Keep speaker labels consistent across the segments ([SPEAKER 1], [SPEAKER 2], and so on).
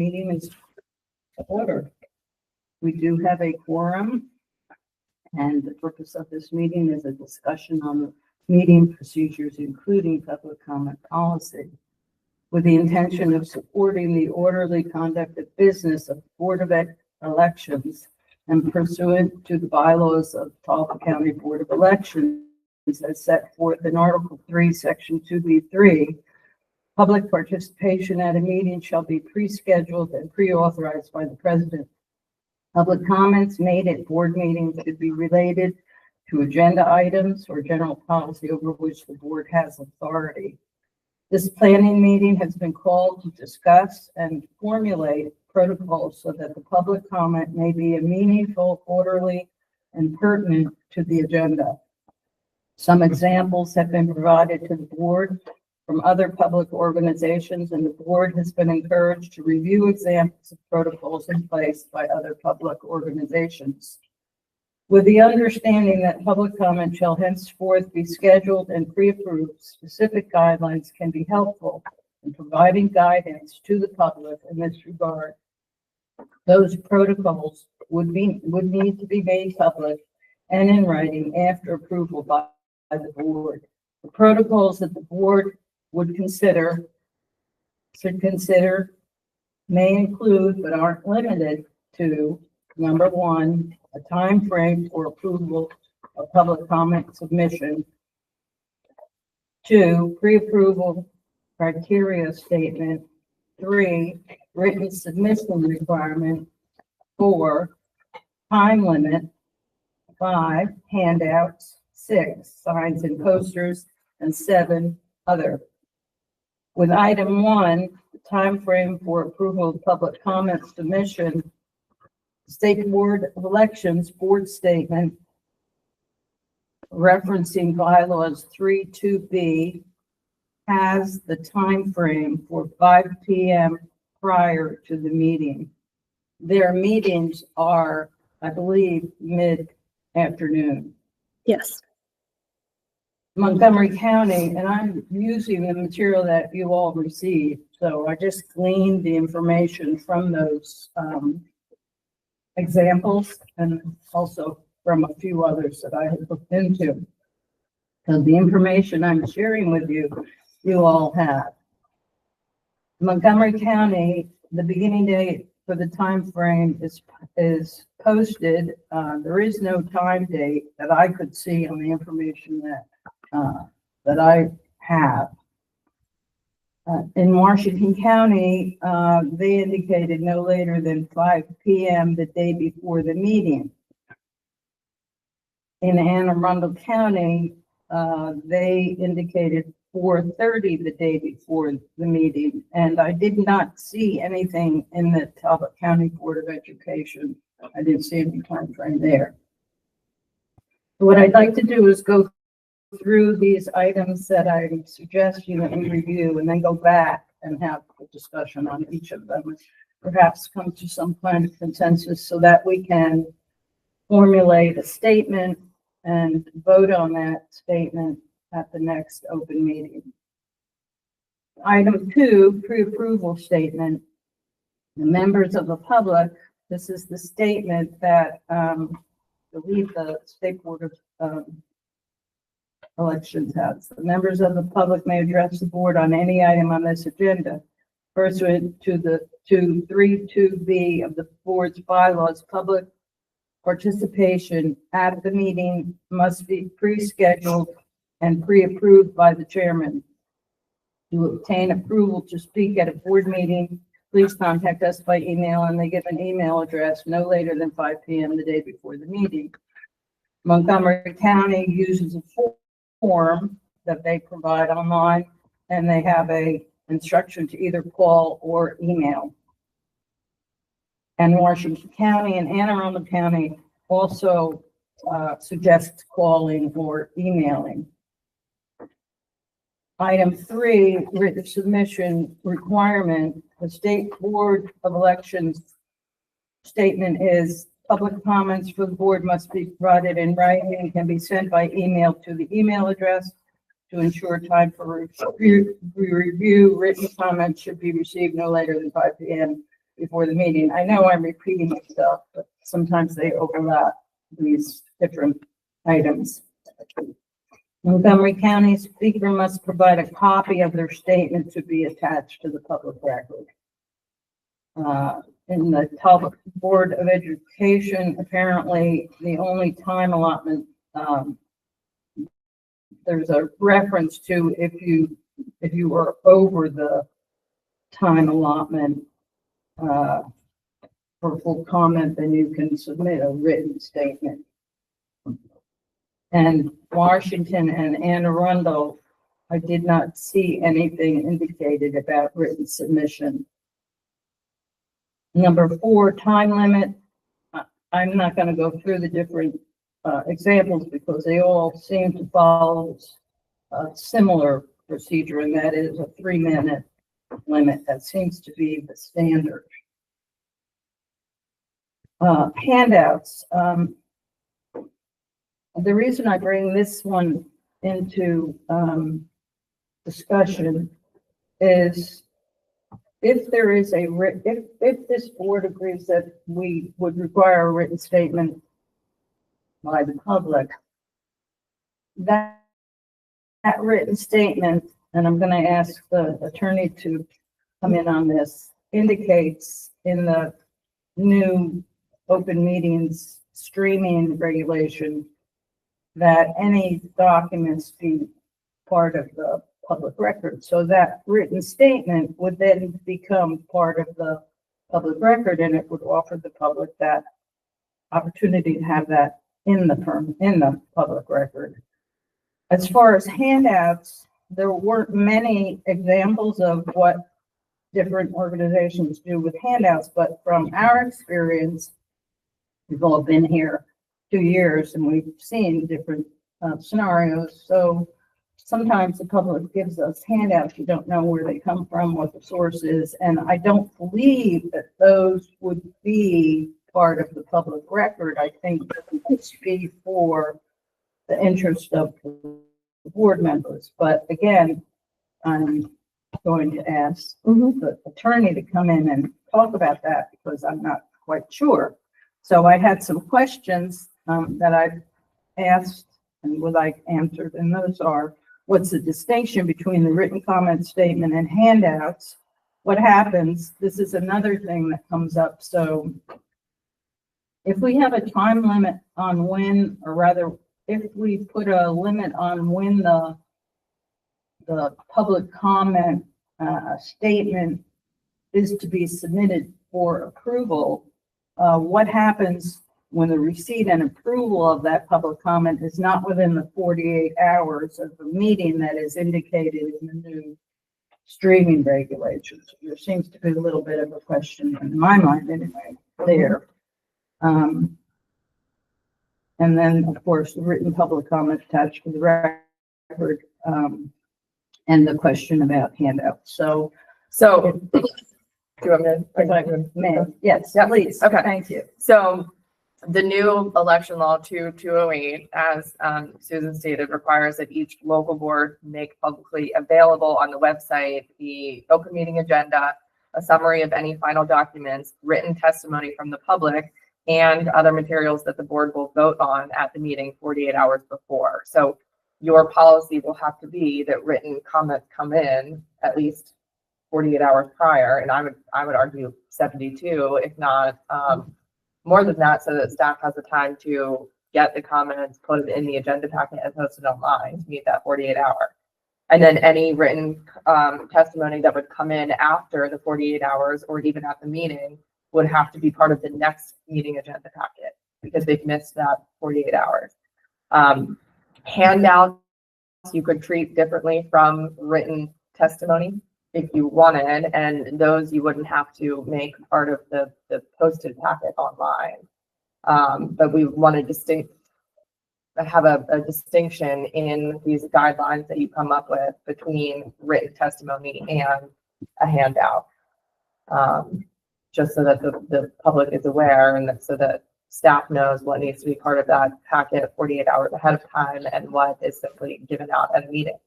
[SPEAKER 1] Meeting is to order. We do have a quorum, and the purpose of this meeting is a discussion on the meeting procedures, including public comment policy, with the intention of supporting the orderly conduct of business of Board of Elections and pursuant to the bylaws of Talbot County Board of Elections as set forth in Article 3, Section 2B3. Public participation at a meeting shall be pre-scheduled and pre-authorized by the president. Public comments made at board meetings should be related to agenda items or general policy over which the board has authority. This planning meeting has been called to discuss and formulate protocols so that the public comment may be a meaningful, orderly, and pertinent to the agenda. Some examples have been provided to the board from other public organizations, and the board has been encouraged to review examples of protocols in place by other public organizations. With the understanding that public comment shall henceforth be scheduled and pre-approved, specific guidelines can be helpful in providing guidance to the public in this regard. Those protocols would need to be made public and in writing after approval by the board. The protocols that the board should consider may include, but aren't limited to, number one, a time frame for approval of public comment submission. 2, pre-approval criteria statement. 3, written submission requirement. 4, time limit. 5, handouts. 6, signs and posters. And 7, other. With item 1, the time frame for approval of public comment submission, State Board of Elections board statement referencing bylaws 3.2b has the time frame for 5 p.m. prior to the meeting. Their meetings are, I believe, mid-afternoon.
[SPEAKER 2] Yes.
[SPEAKER 1] Montgomery County, and I'm using the material that you all received, so I just gleaned the information from those examples and also from a few others that I have looked into. So the information I'm sharing with you, you all have. Montgomery County, the beginning date for the time frame is posted. There is no time date that I could see on the information that I have. In Washington County, they indicated no later than 5 p.m. the day before the meeting. In Anne Arundel County, they indicated 4:30 the day before the meeting, and I did not see anything in the Talbot County Board of Education. I didn't see any time frame there. What I'd like to do is go through these items that I'm suggesting that we review, and then go back and have a discussion on each of them, and perhaps come to some kind of consensus so that we can formulate a statement and vote on that statement at the next open meeting. Item 2, pre-approval statement. The members of the public, this is the statement that I believe the State Board of Elections has. The members of the public may address the board on any item on this agenda. Pursuant to 3.2b of the board's bylaws, public participation at the meeting must be pre-scheduled and pre-approved by the chairman. To obtain approval to speak at a board meeting, please contact us by email, and they give an email address no later than 5 p.m. the day before the meeting. Montgomery County uses a form that they provide online, and they have a instruction to either call or email. And Washington County and Anne Arundel County also suggest calling or emailing. Item 3, written submission requirement. The State Board of Elections statement is public comments for the board must be provided in writing and can be sent by email to the email address to ensure time for review. Written comments should be received no later than 5 p.m. before the meeting. I know I'm repeating myself, but sometimes they overlap these different items. Montgomery County speaker must provide a copy of their statement to be attached to the public record. In the Talbot Board of Education, apparently the only time allotment, there's a reference to if you were over the time allotment for full comment, then you can submit a written statement. And Washington and Anne Arundel, I did not see anything indicated about written submission. Number 4, time limit. I'm not going to go through the different examples because they all seem to follow a similar procedure, and that is a 3-minute limit. That seems to be the standard. Handouts. The reason I bring this one into discussion is if there is if this board agrees that we would require a written statement by the public, that written statement, and I'm going to ask the attorney to come in on this, indicates in the new open meetings streaming regulation that any documents be part of the public record. So that written statement would then become part of the public record, and it would offer the public that opportunity to have that in the public record. As far as handouts, there weren't many examples of what different organizations do with handouts, but from our experience, we've all been here 2 years and we've seen different scenarios. So sometimes the public gives us handouts. You don't know where they come from, what the source is, and I don't believe that those would be part of the public record. I think that it's be for the interest of the board members. But again, I'm going to ask the attorney to come in and talk about that because I'm not quite sure. So I had some questions that I've asked and would like answered, and those are: what's the distinction between the written comment statement and handouts? What happens? This is another thing that comes up. So if we have a time limit on when, or rather, if we put a limit on when the public comment statement is to be submitted for approval, what happens when the receipt and approval of that public comment is not within the 48 hours of the meeting that is indicated in the new streaming regulations? There seems to be a little bit of a question in my mind anyway there. And then, of course, the written public comment attached to the record, and the question about handouts. So
[SPEAKER 2] do you want me to?
[SPEAKER 1] Yes,
[SPEAKER 2] Yeah,
[SPEAKER 1] please.
[SPEAKER 2] okay.
[SPEAKER 1] Thank you.
[SPEAKER 2] So the new election law 2208, as Susan stated, requires that each local board make publicly available on the website the open meeting agenda, a summary of any final documents, written testimony from the public, and other materials that the board will vote on at the meeting 48 hours before. So your policy will have to be that written comments come in at least 48 hours prior, and I would argue 72, if not more than that, so that staff has the time to get the comments, put it in the agenda packet and post it online to meet that 48 hour. And then any written testimony that would come in after the 48 hours or even at the meeting would have to be part of the next meeting agenda packet because they've missed that 48 hours. Handouts you could treat differently from written testimony if you wanted, and those you wouldn't have to make part of the posted packet online. But we want to have a distinction in these guidelines that you come up with between written testimony and a handout, just so that the public is aware and so that staff knows what needs to be part of that packet 48 hours ahead of time and what is simply given out at a meeting.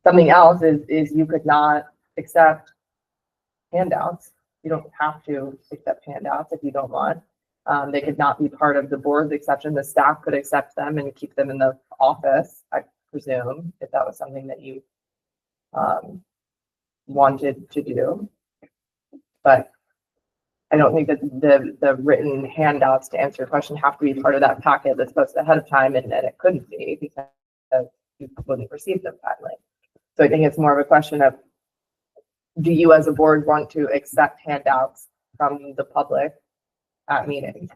[SPEAKER 2] Something else is you could not accept handouts You don't have to accept handouts if you don't want. They could not be part of the board's exception. The staff could accept them and keep them in the office, I presume, if that was something that you wanted to do. But I don't think that the written handouts, to answer your question, have to be part of that packet that's posted ahead of time, and it couldn't be because you wouldn't receive them timely. So I think it's more of a question of, do you as a board want to accept handouts from the public at meetings?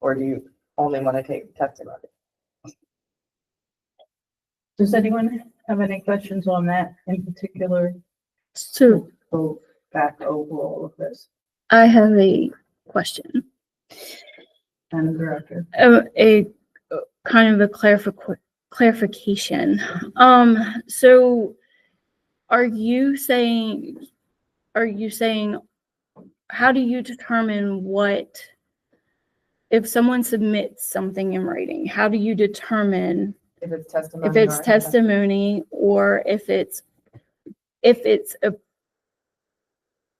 [SPEAKER 2] Or do you only want to take testimony?
[SPEAKER 1] Does anyone have any questions on that in particular?
[SPEAKER 3] So
[SPEAKER 1] Go back over all of this.
[SPEAKER 3] I have a question,
[SPEAKER 1] And the director.
[SPEAKER 3] a kind of a clarification. So are you saying, how do you determine what, if someone submits something in writing, how do you determine
[SPEAKER 2] If it's testimony.
[SPEAKER 3] if it's testimony or if it's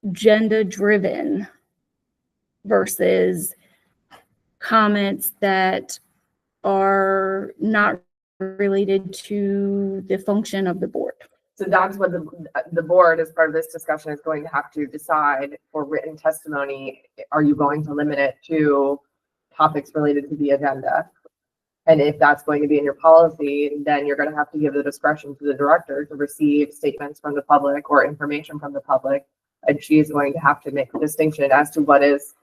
[SPEAKER 3] agenda driven versus comments that are not related to the function of the board?
[SPEAKER 2] So that's what the board, as part of this discussion, is going to have to decide for written testimony. Are you going to limit it to topics related to the agenda? And if that's going to be in your policy, then you're going to have to give the discretion to the director to receive statements from the public or information from the public. And she is going to have to make a distinction as to what is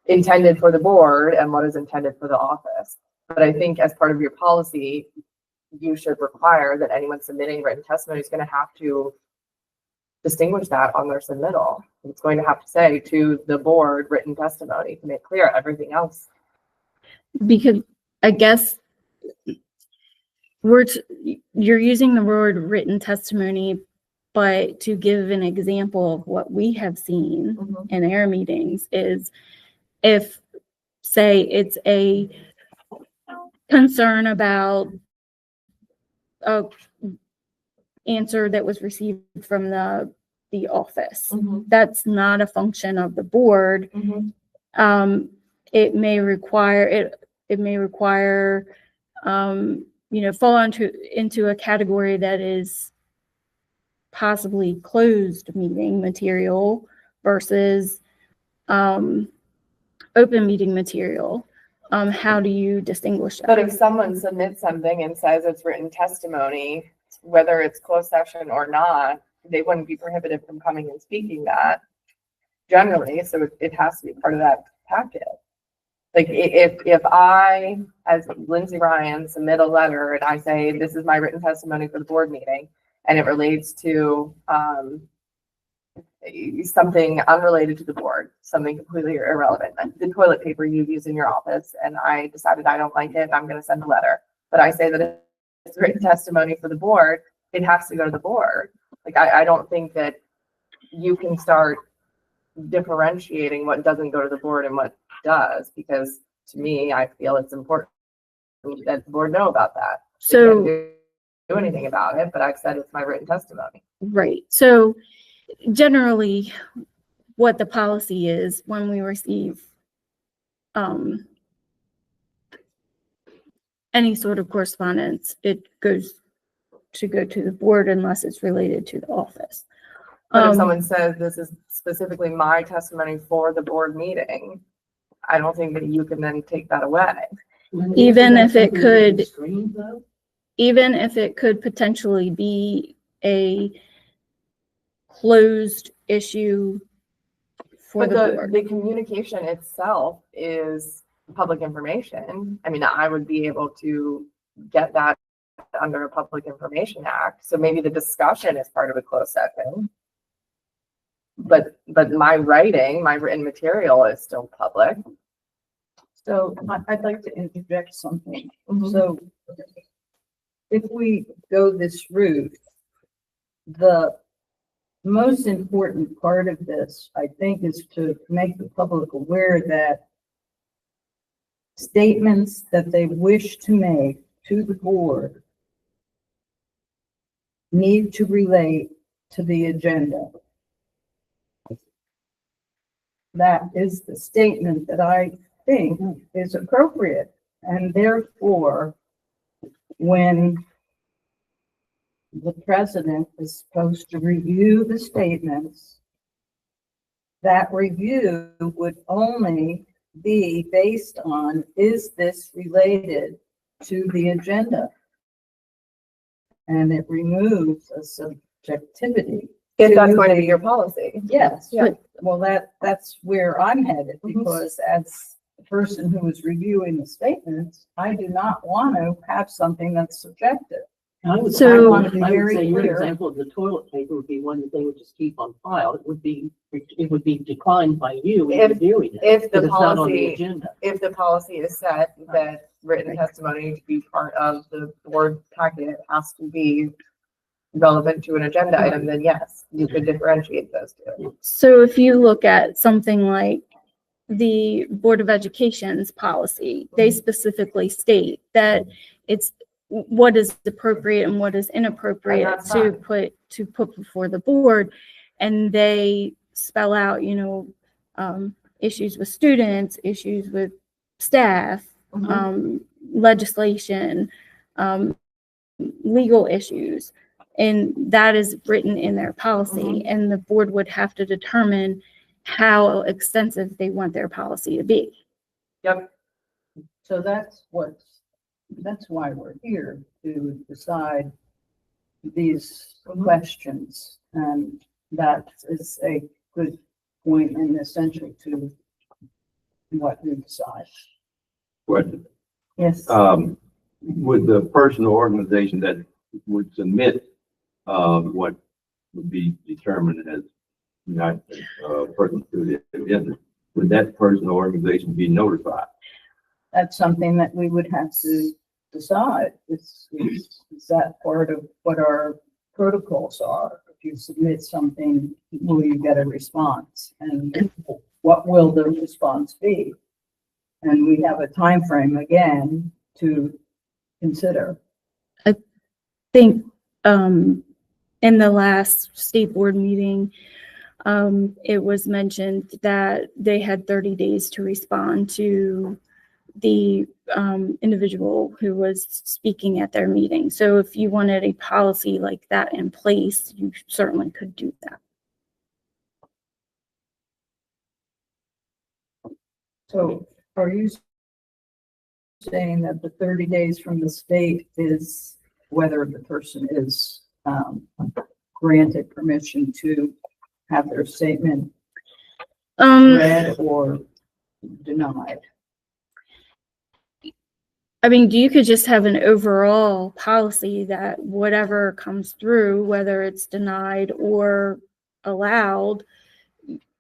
[SPEAKER 2] intended for the board and what is intended for the office. But I think as part of your policy, you should require that anyone submitting written testimony is going to have to distinguish that on their submittal. It's going to have to say to the board written testimony to make clear everything else.
[SPEAKER 3] Because I guess you're using the word written testimony, but to give an example of what we have seen in our meetings is if, say, it's a concern about a answer that was received from the office. That's not a function of the board. It may require fall into a category that is possibly closed meeting material versus open meeting material. How do you distinguish that?
[SPEAKER 2] But if someone submits something and says it's written testimony, whether it's closed session or not, they wouldn't be prohibited from coming and speaking that generally. So it has to be part of that packet. Like if I, as Lindsay Ryan, submit a letter and I say, this is my written testimony for the board meeting, and it relates to something unrelated to the board, something completely irrelevant, like the toilet paper you use in your office, and I decided I don't like it, and I'm going to send a letter. But I say that it's written testimony for the board, it has to go to the board. Like I don't think that you can start differentiating what doesn't go to the board and what does, because to me, I feel it's important that the board know about that.
[SPEAKER 3] So
[SPEAKER 2] they can't do anything about it, but I've said it's my written testimony.
[SPEAKER 3] Right. So generally what the policy is when we receive any sort of correspondence, it goes to go to the board unless it's related to the office.
[SPEAKER 2] But if someone says this is specifically my testimony for the board meeting, I don't think that you can then take that away.
[SPEAKER 3] Even if it could potentially be a closed issue for the board.
[SPEAKER 2] The communication itself is public information. I mean, I would be able to get that under a Public Information Act. So maybe the discussion is part of a closed session. But my written material is still public.
[SPEAKER 1] So I'd like to interject something. So if we go this route, the most important part of this, I think, is to make the public aware that statements that they wish to make to the board need to relate to the agenda. that is the statement that I think is appropriate. And therefore, when the president is supposed to review the statements, that review would only be based on, is this related to the agenda? And it removes a subjectivity.
[SPEAKER 2] If that's going to be your policy.
[SPEAKER 1] Yes,
[SPEAKER 2] Yeah.
[SPEAKER 1] well, that's where I'm headed, because as the person who is reviewing the statements, I do not want to have something that's subjective.
[SPEAKER 4] I would,
[SPEAKER 3] So-
[SPEAKER 4] I
[SPEAKER 1] want to be
[SPEAKER 4] would
[SPEAKER 1] very
[SPEAKER 4] say your
[SPEAKER 1] clear.
[SPEAKER 4] example of the toilet paper would be one that they would just keep on file. It would be declined by you in
[SPEAKER 2] If-
[SPEAKER 4] reviewing it.
[SPEAKER 2] If the
[SPEAKER 4] Because it's not on the
[SPEAKER 2] policy,
[SPEAKER 4] agenda.
[SPEAKER 2] if the policy is set that written testimony to be part of the board packet has to be relevant to an agenda item, then yes, you could differentiate those two.
[SPEAKER 3] So if you look at something like the Board of Education's policy, they specifically state that it's what is appropriate and what is inappropriate
[SPEAKER 2] And that's
[SPEAKER 3] to
[SPEAKER 2] fine.
[SPEAKER 3] put before the board. And they spell out, issues with students, issues with staff, legislation, legal issues. And that is written in their policy, and the board would have to determine how extensive they want their policy to be.
[SPEAKER 2] Yep.
[SPEAKER 1] So that's why we're here, to decide these questions. And that is a good point and essential to what we decide.
[SPEAKER 5] Question.
[SPEAKER 1] Yes.
[SPEAKER 5] Would the person or organization that would submit, what would be determined as not, person to the agenda, would that person or organization be notified?
[SPEAKER 1] That's something that we would have to decide. Is that part of what our protocols are? If you submit something, will you get a response? And what will the response be? And we have a time frame again to consider.
[SPEAKER 3] I think in the last state board meeting, it was mentioned that they had 30 days to respond to the individual who was speaking at their meeting. So if you wanted a policy like that in place, you certainly could do that.
[SPEAKER 1] So are you saying that the 30 days from the state is whether the person is granted permission to have their statement read or denied?
[SPEAKER 3] I mean, you could just have an overall policy that whatever comes through, whether it's denied or allowed,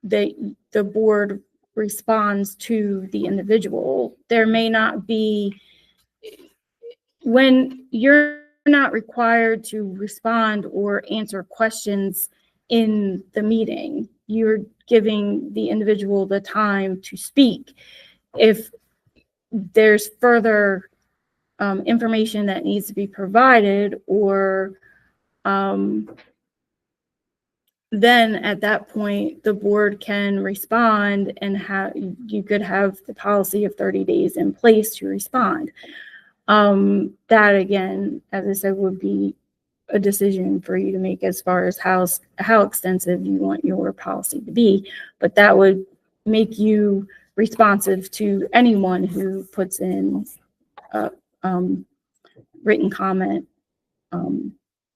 [SPEAKER 3] the board responds to the individual. There may not be, when you're not required to respond or answer questions in the meeting, you're giving the individual the time to speak. If there's further information that needs to be provided, or then at that point, the board can respond, and you could have the policy of 30 days in place to respond. That again, as I said, would be a decision for you to make as far as how extensive you want your policy to be, but that would make you responsive to anyone who puts in written comment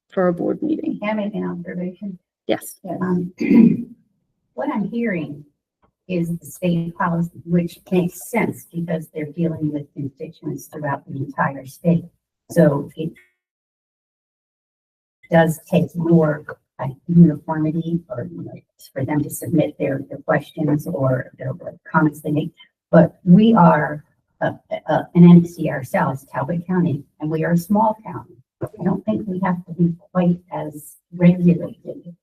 [SPEAKER 3] for a board meeting.
[SPEAKER 6] Can I make an observation?
[SPEAKER 3] Yes.
[SPEAKER 6] What I'm hearing is the state policy, which makes sense because they're dealing with constituents throughout the entire state. So it does take more uniformity, or for them to submit their questions or their comments they make. But we are an entity ourselves, Talbot County, and we are a small county. I don't think we have to be quite as regulated.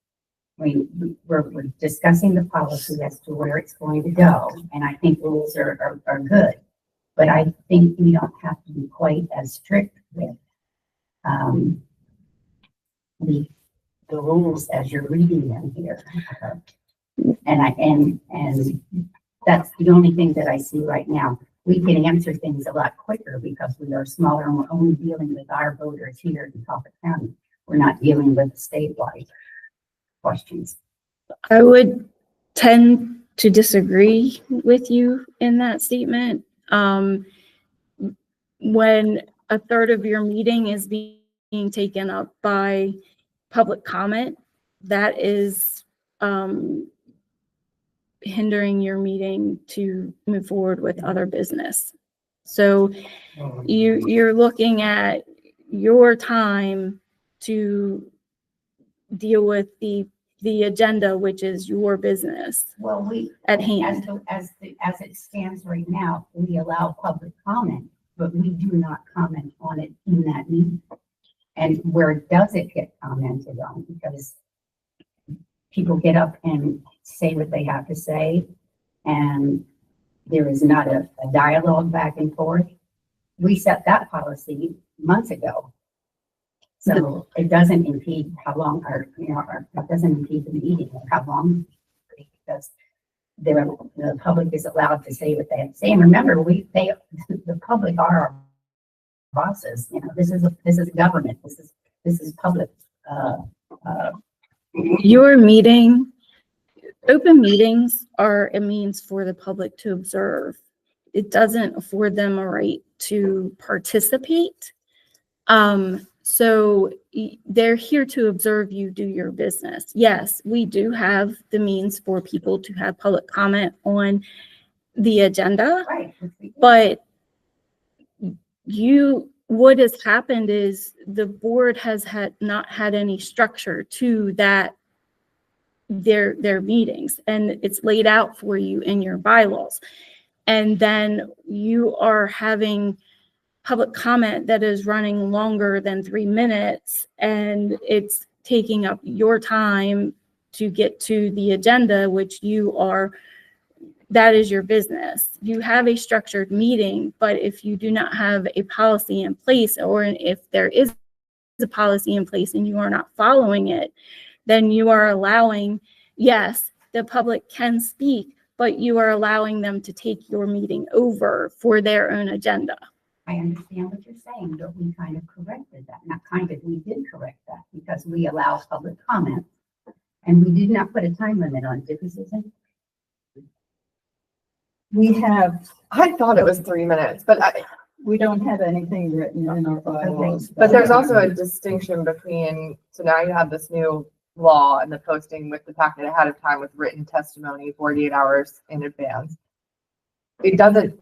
[SPEAKER 6] We're discussing the policy as to where it's going to go, and I think rules are good. But I think we don't have to be quite as strict with the rules as you're reading them here. And That's the only thing that I see right now. We can answer things a lot quicker because we are smaller and we're only dealing with our voters here in Talbot County. We're not dealing with statewide questions.
[SPEAKER 3] I would tend to disagree with you in that statement. When a third of your meeting is being taken up by public comment, that is hindering your meeting to move forward with other business. So you're looking at your time to deal with the agenda, which is your business
[SPEAKER 6] Well, we,
[SPEAKER 3] at hand.
[SPEAKER 6] as it stands right now, we allow public comment, but we do not comment on it in that meeting. And where does it get commented on? Because people get up and say what they have to say, and there is not a dialogue back and forth. We set that policy months ago. So it doesn't impede how long it doesn't impede the meeting or how long, because the public is allowed to say what they have to say. And remember, the public are our bosses. You know, this is government. This is public.
[SPEAKER 3] Your meeting, open meetings are a means for the public to observe. It doesn't afford them a right to participate. So they're here to observe you do your business. Yes, we do have the means for people to have public comment on the agenda,
[SPEAKER 6] Right.
[SPEAKER 3] but what has happened is the board has not had any structure to that, their meetings, and it's laid out for you in your bylaws. And then you are having public comment that is running longer than 3 minutes, and it's taking up your time to get to the agenda, which that is your business. You have a structured meeting, but if you do not have a policy in place, or if there is a policy in place and you are not following it, then you are allowing, yes, the public can speak, but you are allowing them to take your meeting over for their own agenda.
[SPEAKER 6] I understand what you're saying, but we kind of corrected that. Not kind of, we did correct that because we allow public comment. And we did not put a time limit on it, did we, Susan?
[SPEAKER 2] I thought it was 3 minutes, but
[SPEAKER 1] we don't have anything written in our bylaws.
[SPEAKER 2] but there's also a distinction between, so now you have this new law and the posting with the packet ahead of time with written testimony 48 hours in advance. It doesn't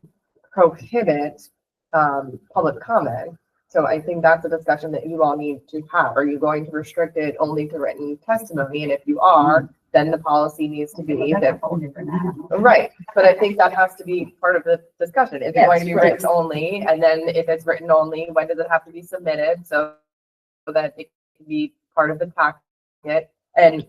[SPEAKER 2] prohibit public comment. So I think that's a discussion that you all need to have. Are you going to restrict it only to written testimony? And if you are, then the policy needs to be
[SPEAKER 6] That's a
[SPEAKER 2] that,
[SPEAKER 6] whole different animal.
[SPEAKER 2] right. But I think that has to be part of the discussion. If it's going to be written only, and then if it's written only, when does it have to be submitted so that it can be part of the packet? And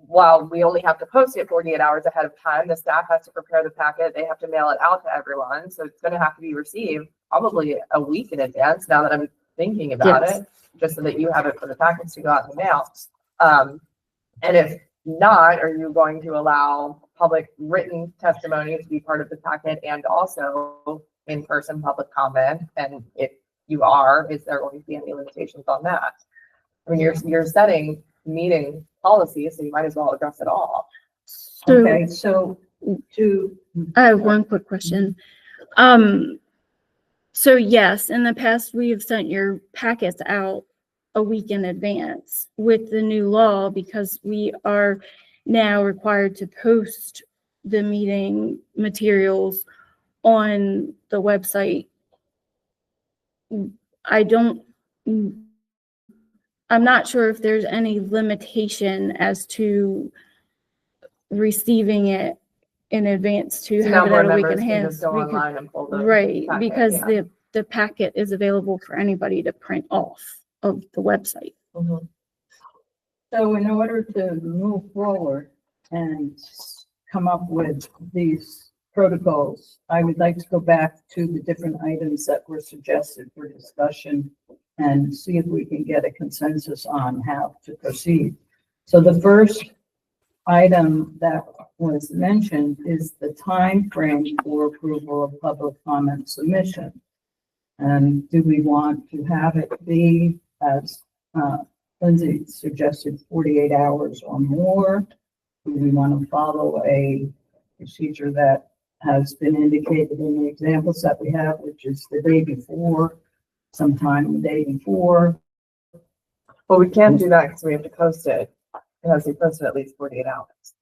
[SPEAKER 2] while we only have to post it 48 hours ahead of time, the staff has to prepare the packet. They have to mail it out to everyone. So it's going to have to be received probably a week in advance, now that I'm thinking about it, just so that you have it for the packets to go out in the mail. And if not, are you going to allow public written testimony to be part of the packet and also in-person public comment? And if you are, is there going to be any limitations on that? I mean, you're setting meeting policy, so you might as well address it all.
[SPEAKER 1] Okay, so
[SPEAKER 3] I have one quick question. So yes, in the past, we have sent your packets out a week in advance. With the new law, because we are now required to post the meeting materials on the website, I'm not sure if there's any limitation as to receiving it in advance to
[SPEAKER 2] So
[SPEAKER 3] have
[SPEAKER 2] now
[SPEAKER 3] it at
[SPEAKER 2] board
[SPEAKER 3] a week
[SPEAKER 2] members
[SPEAKER 3] in
[SPEAKER 2] can
[SPEAKER 3] hand.
[SPEAKER 2] just go online and pull the
[SPEAKER 3] Right,
[SPEAKER 2] packet,
[SPEAKER 3] because
[SPEAKER 2] yeah.
[SPEAKER 3] the packet is available for anybody to print off of the website.
[SPEAKER 2] Mhm.
[SPEAKER 1] So in order to move forward and come up with these protocols, I would like to go back to the different items that were suggested for discussion and see if we can get a consensus on how to proceed. So the first item that was mentioned is the time frame for approval of public comment submission. And do we want to have it be, as Lindsay suggested, 48 hours or more? Do we want to follow a procedure that has been indicated in the examples that we have, which is the day before, sometime the day before?
[SPEAKER 2] Well, we can't do that because we have to post it. It has to be posted at least 48 hours.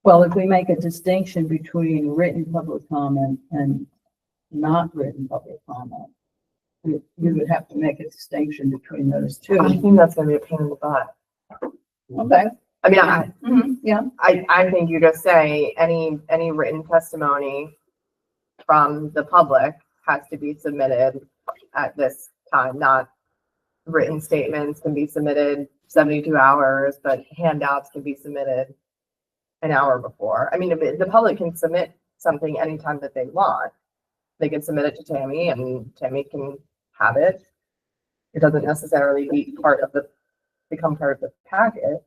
[SPEAKER 1] Well, if we make a distinction between written public comment and not written public comment, we would have to make a distinction between those two.
[SPEAKER 2] I think that's gonna be a pain in the butt.
[SPEAKER 1] Okay.
[SPEAKER 2] I mean,
[SPEAKER 1] Yeah.
[SPEAKER 2] I think you just say any written testimony from the public has to be submitted at this time, not written statements can be submitted 72 hours, but handouts can be submitted an hour before. I mean, if the public can submit something anytime that they want. They can submit it to Tammy and Tammy can have it. It doesn't necessarily become part of the packet.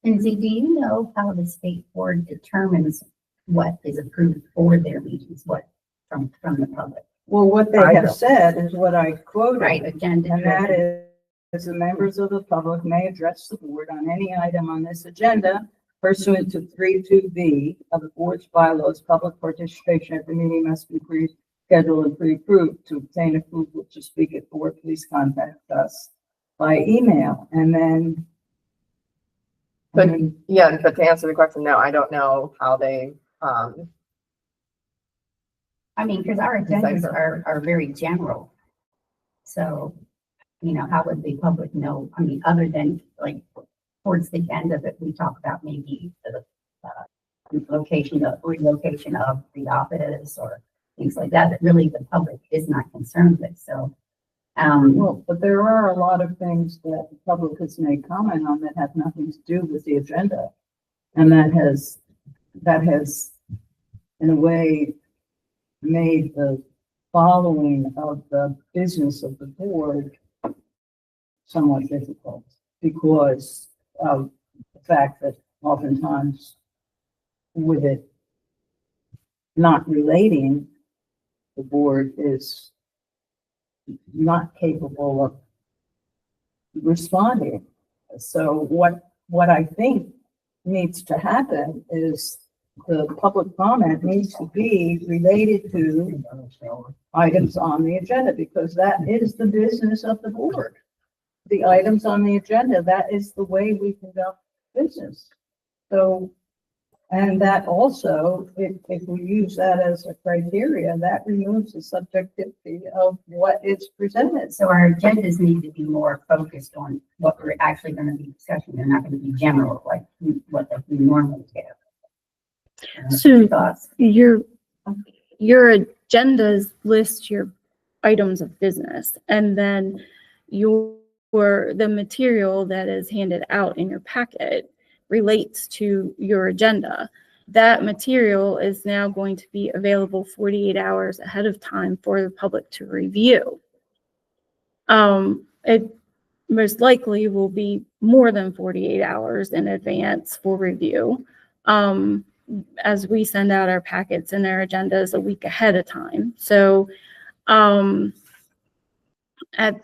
[SPEAKER 6] Lindsay, do you know how the state board determines what is approved for their meetings, what from the public?
[SPEAKER 1] Well, what they
[SPEAKER 2] I
[SPEAKER 1] have
[SPEAKER 2] don't.
[SPEAKER 1] said is what I quoted.
[SPEAKER 6] Right, agenda.
[SPEAKER 1] And that is, the members of the public may address the board on any item on this agenda pursuant to 3(2)(b) of the board's bylaws. Public participation at the meeting must be pre-scheduled and pre-approved. To obtain approval to speak at board, please contact us by email. And then.
[SPEAKER 2] But yeah, but to answer the question, no, I don't know how they,
[SPEAKER 6] I mean, because our agendas are very general. So, you know, how would the public know? I mean, other than like towards the end of it, we talk about maybe the relocation of the office or things like that, that really the public is not concerned with. So,
[SPEAKER 1] Well, but there are a lot of things that the public has made comment on that have nothing to do with the agenda. And that has, in a way, made the following of the business of the board somewhat difficult because of the fact that oftentimes with it not relating, the board is not capable of responding. So what I think needs to happen is the public comment needs to be related to items on the agenda because that is the business of the board. The items on the agenda, that is the way we conduct business. So, and that also, if we use that as a criteria, that removes the subjectivity of what is presented.
[SPEAKER 6] so our agendas need to be more focused on what we're actually going to be discussing. They're not going to be general like what we normally do.
[SPEAKER 3] So
[SPEAKER 6] Thoughts?
[SPEAKER 3] your agendas list your items of business, and then the material that is handed out in your packet relates to your agenda. That material is now going to be available 48 hours ahead of time for the public to review. It most likely will be more than 48 hours in advance for review. As we send out our packets and our agendas a week ahead of time. So at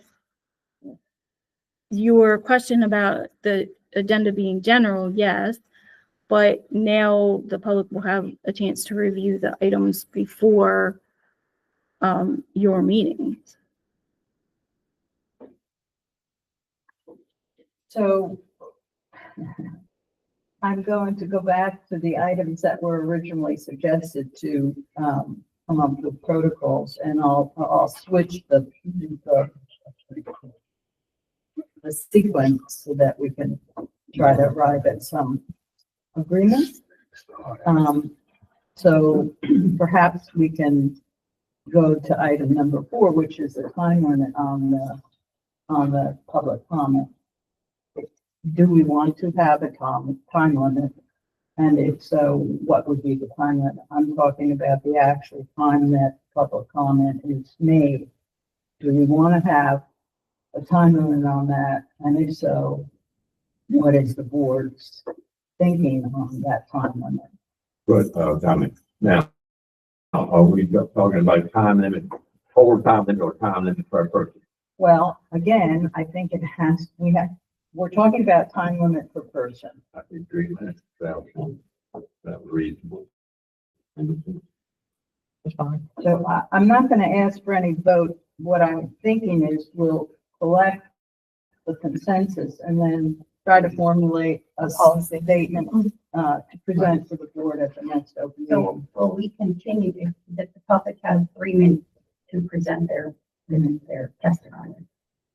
[SPEAKER 3] your question about the agenda being general, yes, but now the public will have a chance to review the items before your meetings.
[SPEAKER 1] So I'm going to go back to the items that were originally suggested to come up with protocols, and I'll switch the sequence so that we can try to arrive at some agreement. So perhaps we can go to item number 4, which is the time limit on the public comment. Do we want to have a time limit? And if so, what would be the time limit? I'm talking about the actual time that public comment is made. Do we want to have a time limit on that? And if so, what is the board's thinking on that time limit.
[SPEAKER 5] Good, comment. Now, are we talking about time limit, total time limit or time limit per person?
[SPEAKER 1] Well, again, I think we're talking about time limit per person.
[SPEAKER 5] I think 3 minutes, that was reasonable.
[SPEAKER 4] That's fine.
[SPEAKER 1] So I'm not going to ask for any vote. What I'm thinking is we'll collect the consensus and then try to formulate a policy statement to present to the board at the next open
[SPEAKER 6] So
[SPEAKER 1] meeting.
[SPEAKER 6] will we continue that the public has 3 minutes to present their testimony?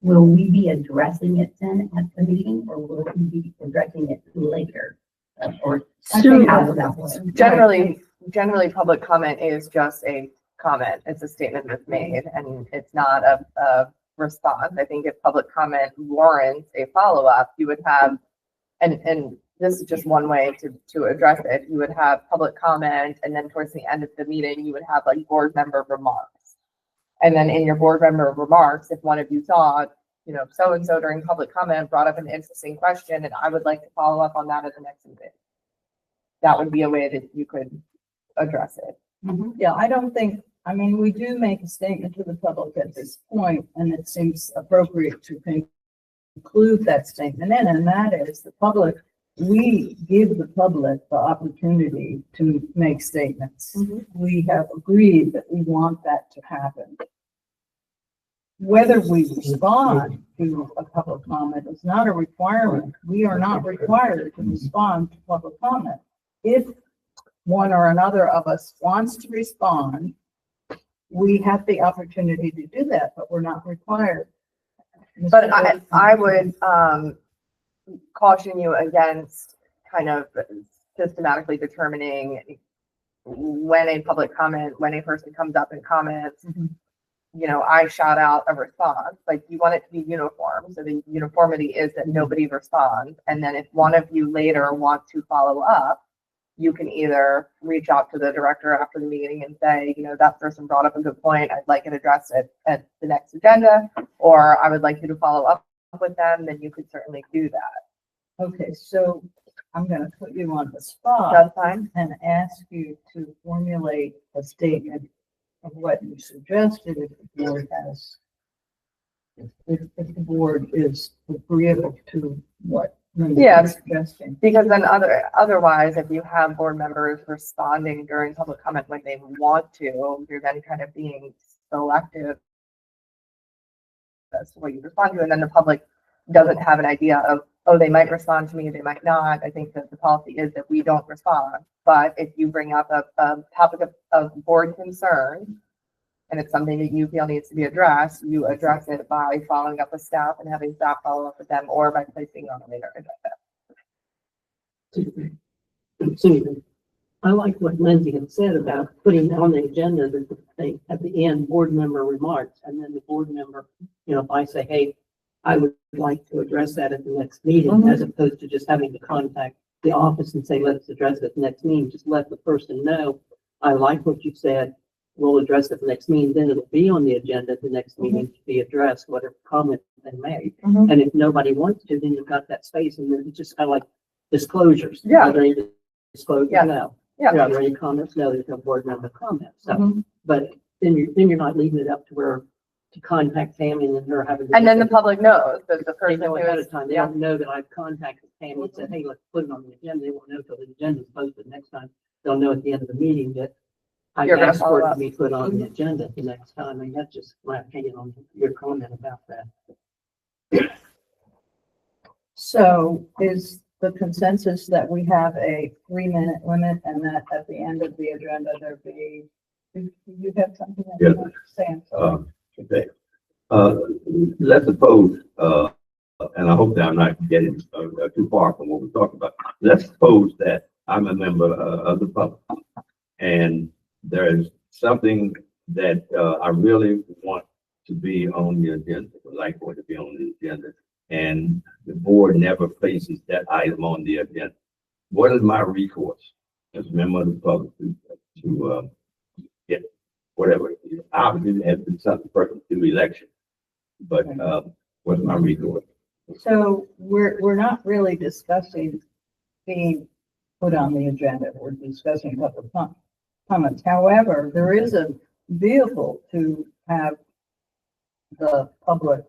[SPEAKER 6] Will we be addressing it then at the meeting or will we be addressing it later? Or I
[SPEAKER 3] So-
[SPEAKER 6] think how will that work?
[SPEAKER 2] Generally, public comment is just a comment. It's a statement that's made and it's not a response. I think if public comment warrants a follow-up, you would have, and this is just one way to address it. You would have public comment and then towards the end of the meeting, you would have like board member remarks. And then in your board member remarks, if one of you thought, you know, so-and-so during public comment brought up an interesting question and I would like to follow up on that at the next meeting. That would be a way that you could address it.
[SPEAKER 1] Yeah, I don't think, I mean, we do make a statement to the public at this point, and it seems appropriate to conclude that statement in, and that is the public, we give the public the opportunity to make statements. We have agreed that we want that to happen. Whether we respond to a public comment is not a requirement. We are not required to respond to public comment. If one or another of us wants to respond, we have the opportunity to do that, but we're not required.
[SPEAKER 2] But I would caution you against kind of systematically determining when a public comment, when a person comes up and comments, you know, I shout out a response. Like you want it to be uniform. So the uniformity is that nobody responds. And then if one of you later wants to follow up, you can either reach out to the director after the meeting and say, you know, that person brought up a good point. I'd like it addressed at the next agenda, or I would like you to follow up with them. Then you could certainly do that.
[SPEAKER 1] Okay, so I'm gonna put you on the spot
[SPEAKER 2] That's fine.
[SPEAKER 1] and ask you to formulate a statement of what you suggested if the board has, if the board is agreeable to what Linda
[SPEAKER 2] Yeah.
[SPEAKER 1] is suggesting.
[SPEAKER 2] Because then otherwise, if you have board members responding during public comment when they want to, you're then kind of being selective as to what you respond to, and then the public doesn't have an idea of, oh, they might respond to me, they might not. I think that the policy is that we don't respond. But if you bring up a topic of board concern, and it's something that you feel needs to be addressed, you address it by following up with staff and having staff follow up with them, or by placing it on a later agenda.
[SPEAKER 4] Susan, I like what Lindsay had said about putting on the agenda that they, at the end, board member remarks, and then the board member, you know, if I say, hey, I would like to address that at the next meeting, as opposed to just having to contact the office and say, let's address it at the next meeting, just let the person know, I like what you said, we'll address it at the next meeting, then it'll be on the agenda at the next meeting to be addressed, whatever comment they make. And if nobody wants to, then you've got that space, and then it's just kind of like disclosures.
[SPEAKER 2] Yeah.
[SPEAKER 4] Are there any disclosures?
[SPEAKER 2] Yeah.
[SPEAKER 4] No.
[SPEAKER 2] Yeah.
[SPEAKER 4] Are there any comments? No, there's no board member comments. So, but then you're not leaving it up to where to contact Tammy and then her having. to-
[SPEAKER 2] And then the public knows that the
[SPEAKER 4] They
[SPEAKER 2] person
[SPEAKER 4] know
[SPEAKER 2] who
[SPEAKER 4] ahead
[SPEAKER 2] is,
[SPEAKER 4] of time. They
[SPEAKER 2] yeah.
[SPEAKER 4] don't know that I've contacted Tammy and said, hey, let's put it on the agenda. They won't know till the agenda is posted next time. They'll know at the end of the meeting that I
[SPEAKER 2] You're gonna
[SPEAKER 4] asked for it
[SPEAKER 2] follow
[SPEAKER 4] to be put on the agenda the next time. I mean, that's just my opinion on your comment about that.
[SPEAKER 1] So is the consensus that we have a 3-minute limit and that at the end of the agenda, there be, do you have something that you want to say? I'm sorry.
[SPEAKER 5] Okay. Let's suppose, and I hope that I'm not getting too far from what we're talking about. Let's suppose that I'm a member of the public and there is something that I really want to be on the agenda, would like for it to be on the agenda, and the board never places that item on the agenda. What is my recourse as a member of the public to get whatever? Obviously, it has been something personal to election, but what's my recourse?
[SPEAKER 1] So we're not really discussing being put on the agenda. We're discussing public comments. However, there is a vehicle to have the public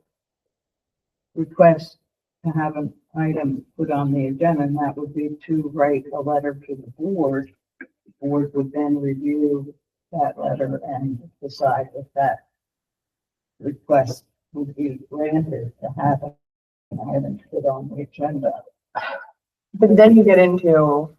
[SPEAKER 1] request to have an item put on the agenda, and that would be to write a letter to the board. The board would then review that letter and decide if that request would be granted to have an item put on the agenda.
[SPEAKER 2] But then you get into,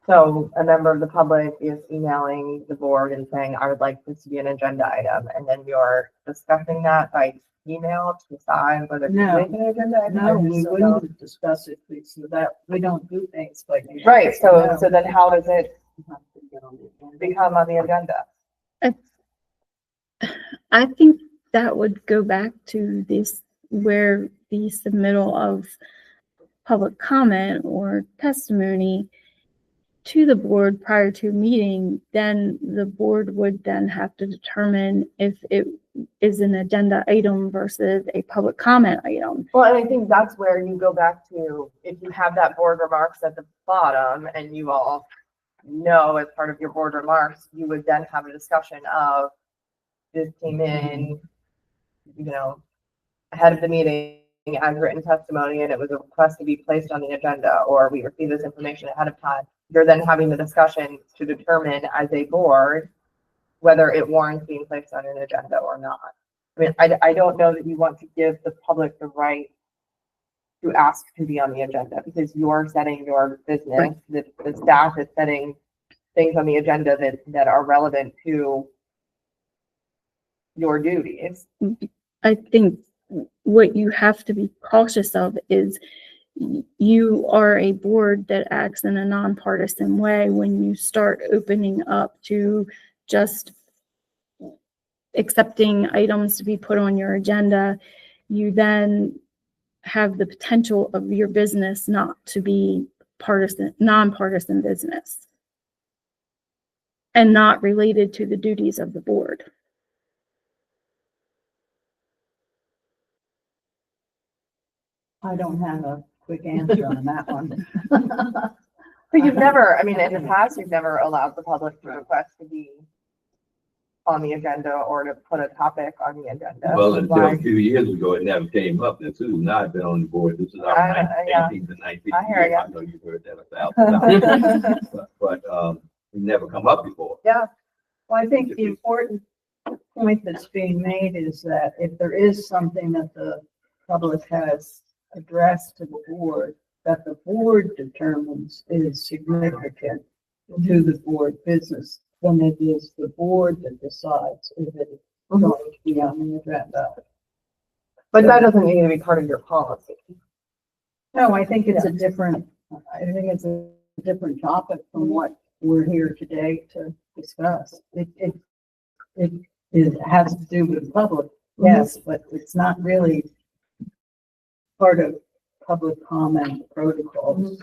[SPEAKER 2] so a member of the public is emailing the board and saying, I would like this to be an agenda item, and then you're discussing that by email to decide whether to
[SPEAKER 1] No.
[SPEAKER 2] make an agenda item.
[SPEAKER 1] No,
[SPEAKER 2] or
[SPEAKER 1] we
[SPEAKER 2] just-
[SPEAKER 1] wouldn't discuss it, please, so that we don't do things like.
[SPEAKER 2] Right, so,
[SPEAKER 1] No.
[SPEAKER 2] so then how does it
[SPEAKER 4] Have to get on the agenda.
[SPEAKER 2] become on the agenda?
[SPEAKER 3] I think that would go back to this, where the submittal of public comment or testimony to the board prior to a meeting, then the board would then have to determine if it is an agenda item versus a public comment item.
[SPEAKER 2] Well, and I think that's where you go back to, if you have that board remarks at the bottom and you all know as part of your board remarks, you would then have a discussion of, this came in, you know, ahead of the meeting as written testimony, and it was a request to be placed on the agenda, or we received this information ahead of time. You're then having the discussion to determine as a board whether it warrants being placed on an agenda or not. I mean, I don't know that you want to give the public the right to ask to be on the agenda, because you're setting your business, the staff is setting things on the agenda that are relevant to your duties.
[SPEAKER 3] I think what you have to be cautious of is you are a board that acts in a nonpartisan way. When you start opening up to just accepting items to be put on your agenda, you then have the potential of your business not to be nonpartisan business and not related to the duties of the board.
[SPEAKER 1] I don't have a quick answer on that one.
[SPEAKER 2] But you've never, I mean, in the past, you've never allowed the public to request to be on the agenda or to put a topic on the agenda.
[SPEAKER 5] Well, until
[SPEAKER 2] Why-
[SPEAKER 5] a few years ago, it never came up, and Susan and I have been on the board, this is our
[SPEAKER 2] Yeah.
[SPEAKER 5] 18th and 19th
[SPEAKER 2] I hear
[SPEAKER 5] year.
[SPEAKER 2] ya.
[SPEAKER 5] I know you've heard that 1,000 times. But, it never come up before.
[SPEAKER 1] Well, I think the important point that's being made is that if there is something that the public has addressed to the board, that the board determines is significant to the board business, then it is the board that decides if it's going to be on the agenda.
[SPEAKER 2] But that doesn't need to be part of your policy.
[SPEAKER 1] No, I think it's a different topic from what we're here today to discuss. It has to do with the public, yes, but it's not really part of public comment protocols.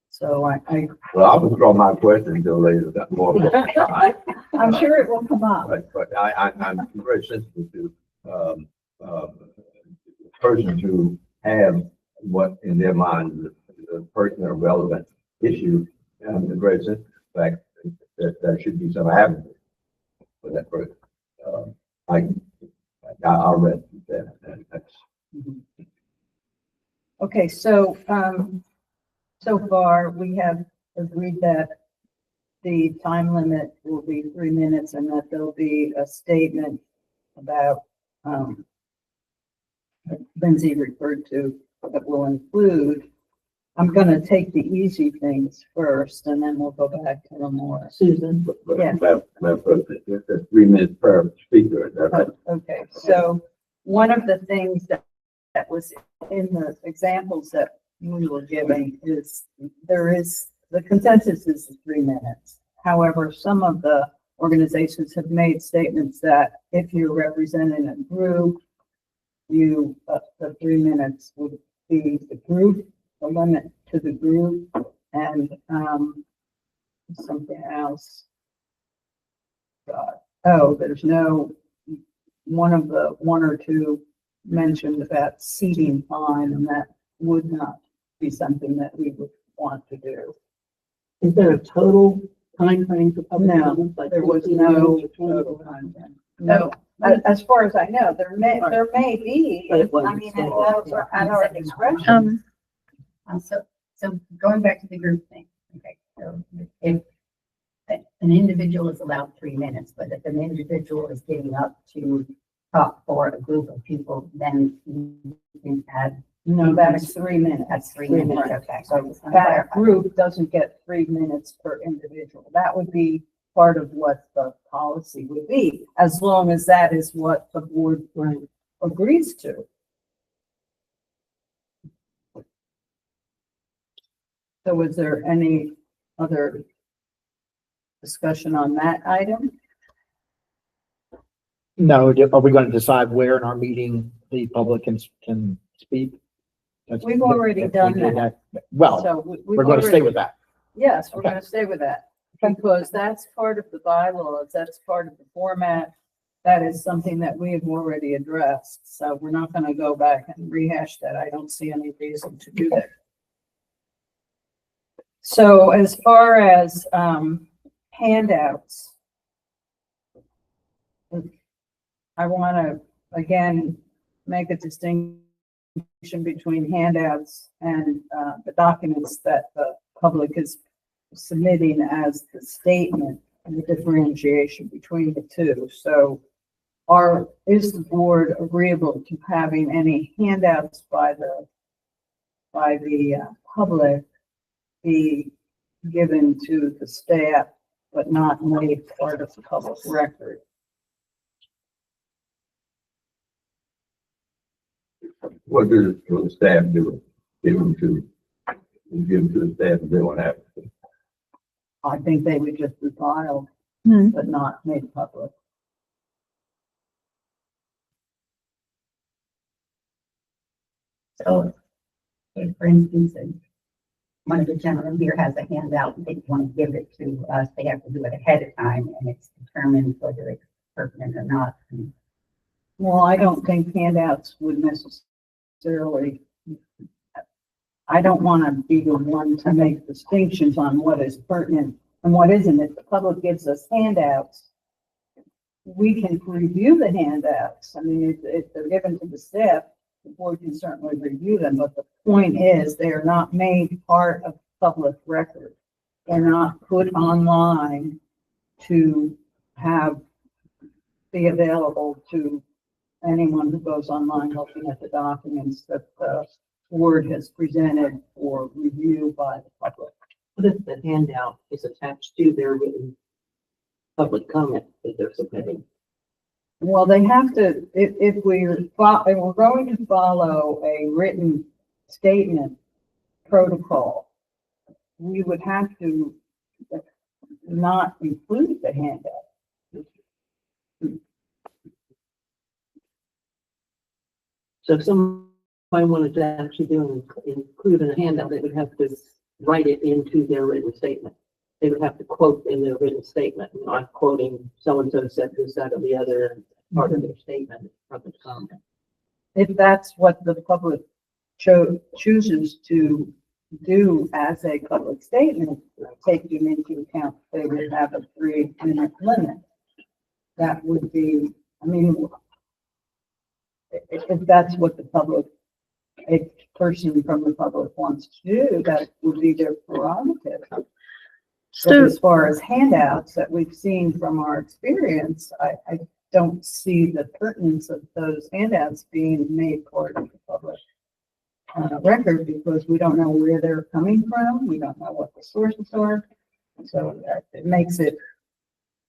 [SPEAKER 1] So
[SPEAKER 5] Well, I'll withdraw my question until later, that's more.
[SPEAKER 1] I'm sure it will come up.
[SPEAKER 5] But I'm very sensitive to, persons who have what in their mind is a personal relevant issue. I'm very sensitive to the fact that there should be some avenue for that person. I'll read that. That's.
[SPEAKER 1] Okay, so, so far, we have agreed that the time limit will be 3 minutes and that there'll be a statement about, Lindsay referred to, that will include, I'm gonna take the easy things first, and then we'll go back to the more.
[SPEAKER 4] Susan,
[SPEAKER 1] Yeah.
[SPEAKER 5] Madam President, that's 3 minutes per speaker.
[SPEAKER 1] Okay, so one of the things that was in the examples that you were giving is the consensus is 3 minutes. However, some of the organizations have made statements that if you're representing a group, the 3 minutes would be the group, the limit to the group, and something else. There's no, one or two mentioned about seating time, and that would not be something that we would want to do.
[SPEAKER 4] Is there a total timeframe for public
[SPEAKER 1] No,
[SPEAKER 4] comment? Like
[SPEAKER 1] there was
[SPEAKER 4] 15
[SPEAKER 1] no
[SPEAKER 4] minutes or 20
[SPEAKER 1] total
[SPEAKER 4] minutes?
[SPEAKER 1] content. No, as far as I know, there may be,
[SPEAKER 4] But it wasn't
[SPEAKER 6] I mean,
[SPEAKER 4] stated,
[SPEAKER 6] at our
[SPEAKER 1] expression.
[SPEAKER 6] So going back to the group thing, okay, so if an individual is allowed 3 minutes, but if an individual is getting up to talk for a group of people, then you can add,
[SPEAKER 1] No, that's 3 minutes.
[SPEAKER 6] that's 3 minutes, okay.
[SPEAKER 1] So that group doesn't get 3 minutes per individual. That would be part of what the policy would be, as long as that is what the board agrees to. So was there any other discussion on that item?
[SPEAKER 7] No, are we going to decide where in our meeting the public can speak?
[SPEAKER 1] We've already done that.
[SPEAKER 7] Well,
[SPEAKER 1] So
[SPEAKER 7] we're going to stay with that.
[SPEAKER 1] Yes, we're
[SPEAKER 7] Okay.
[SPEAKER 1] gonna stay with that, because that's part of the bylaws, that's part of the format. That is something that we have already addressed, so we're not gonna go back and rehash that. I don't see any reason to do that. So as far as, handouts, I wanna, again, make a distinction between handouts and, the documents that the public is submitting as the statement and the differentiation between the two. So is the board agreeable to having any handouts by the public be given to the staff, but not made part of the public record?
[SPEAKER 5] What does the staff do? Give them to the staff if they want to have it.
[SPEAKER 1] I think they would just be filed,
[SPEAKER 3] Hmm.
[SPEAKER 1] but not made public.
[SPEAKER 6] So, if, for instance, one of the gentlemen here has a handout, and they want to give it to us, they have to do it ahead of time, and it's determined whether it's pertinent or not.
[SPEAKER 1] Well, I don't think handouts would necessarily, I don't want to be the one to make distinctions on what is pertinent and what isn't. If the public gives us handouts, we can review the handouts. I mean, if they're given to the staff, the board can certainly review them, but the point is they are not made part of public record. They're not put online to be available to anyone who goes online looking at the documents that the board has presented for review by the public.
[SPEAKER 4] What if the handout is attached to their written public comment that they're submitting?
[SPEAKER 1] Well, they have to, if we're going to follow a written statement protocol, we would have to not include the handout.
[SPEAKER 4] So if somebody wanted to actually include in a handout, they would have to write it into their written statement. They would have to quote in their written statement, not quoting so-and-so said this, that, or the other part of their statement from the comment.
[SPEAKER 1] If that's what the public chooses to do as a public statement, taking into account they would have a 3-minute limit. That would be, I mean, if that's what the public, a person from the public wants to do, that would be their prerogative. But
[SPEAKER 3] So,
[SPEAKER 1] as far as handouts that we've seen from our experience, I don't see the pertinence of those handouts being made part of the public record, because we don't know where they're coming from. We don't know what the sources are. So it makes it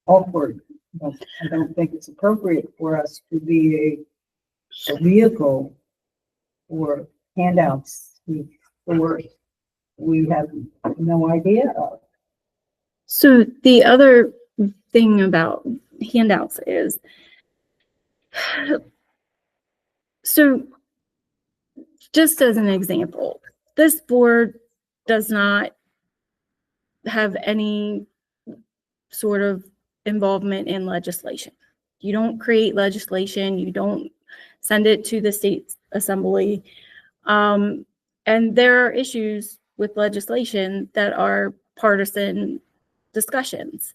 [SPEAKER 1] awkward. But I don't think it's appropriate for us to be a vehicle for handouts for we have no idea of.
[SPEAKER 3] so the other thing about handouts is, so just as an example, this board does not have any sort of involvement in legislation. You don't create legislation, you don't send it to the state assembly. And there are issues with legislation that are partisan discussions.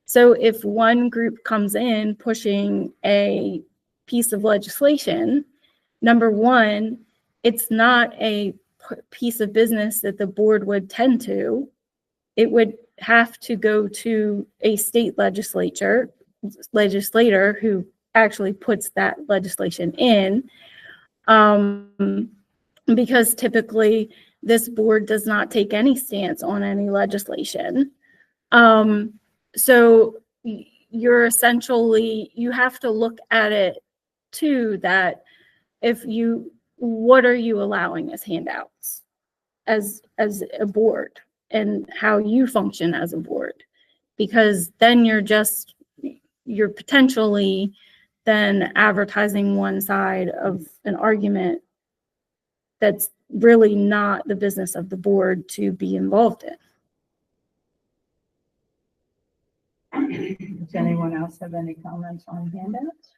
[SPEAKER 3] So if one group comes in pushing a piece of legislation, number one, it's not a piece of business that the board would tend to. It would have to go to a state legislator who actually puts that legislation in. Because typically this board does not take any stance on any legislation. So you're essentially, you have to look at it too, that what are you allowing as handouts as a board and how you function as a board? Because then you're potentially then advertising one side of an argument that's really not the business of the board to be involved in.
[SPEAKER 1] Does anyone else have any comments on handouts?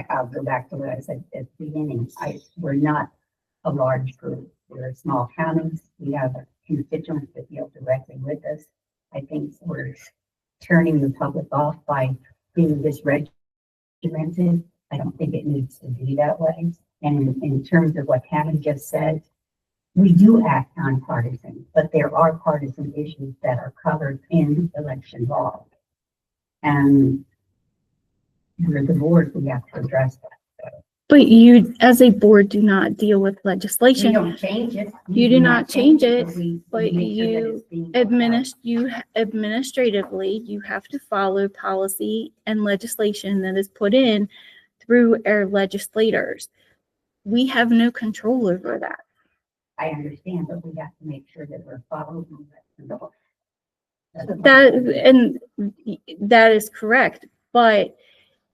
[SPEAKER 6] I'll go back to what I said at the beginning. We're not a large group. We're a small county. We have constituents that deal directly with us. I think we're turning the public off by being this regimented. I don't think it needs to be that way. And in terms of what Kevin just said, we do act nonpartisan, but there are partisan issues that are covered in election law. And we're the board, we have to address that.
[SPEAKER 3] But you, as a board, do not deal with
[SPEAKER 6] We
[SPEAKER 3] legislation.
[SPEAKER 6] don't change it.
[SPEAKER 3] You do not change it, but
[SPEAKER 6] we make sure that
[SPEAKER 3] you
[SPEAKER 6] it's being worked out.
[SPEAKER 3] administratively, you have to follow policy and legislation that is put in through our legislators. We have no control over that.
[SPEAKER 6] I understand, but we have to make sure that we're following the law.
[SPEAKER 3] That is correct, but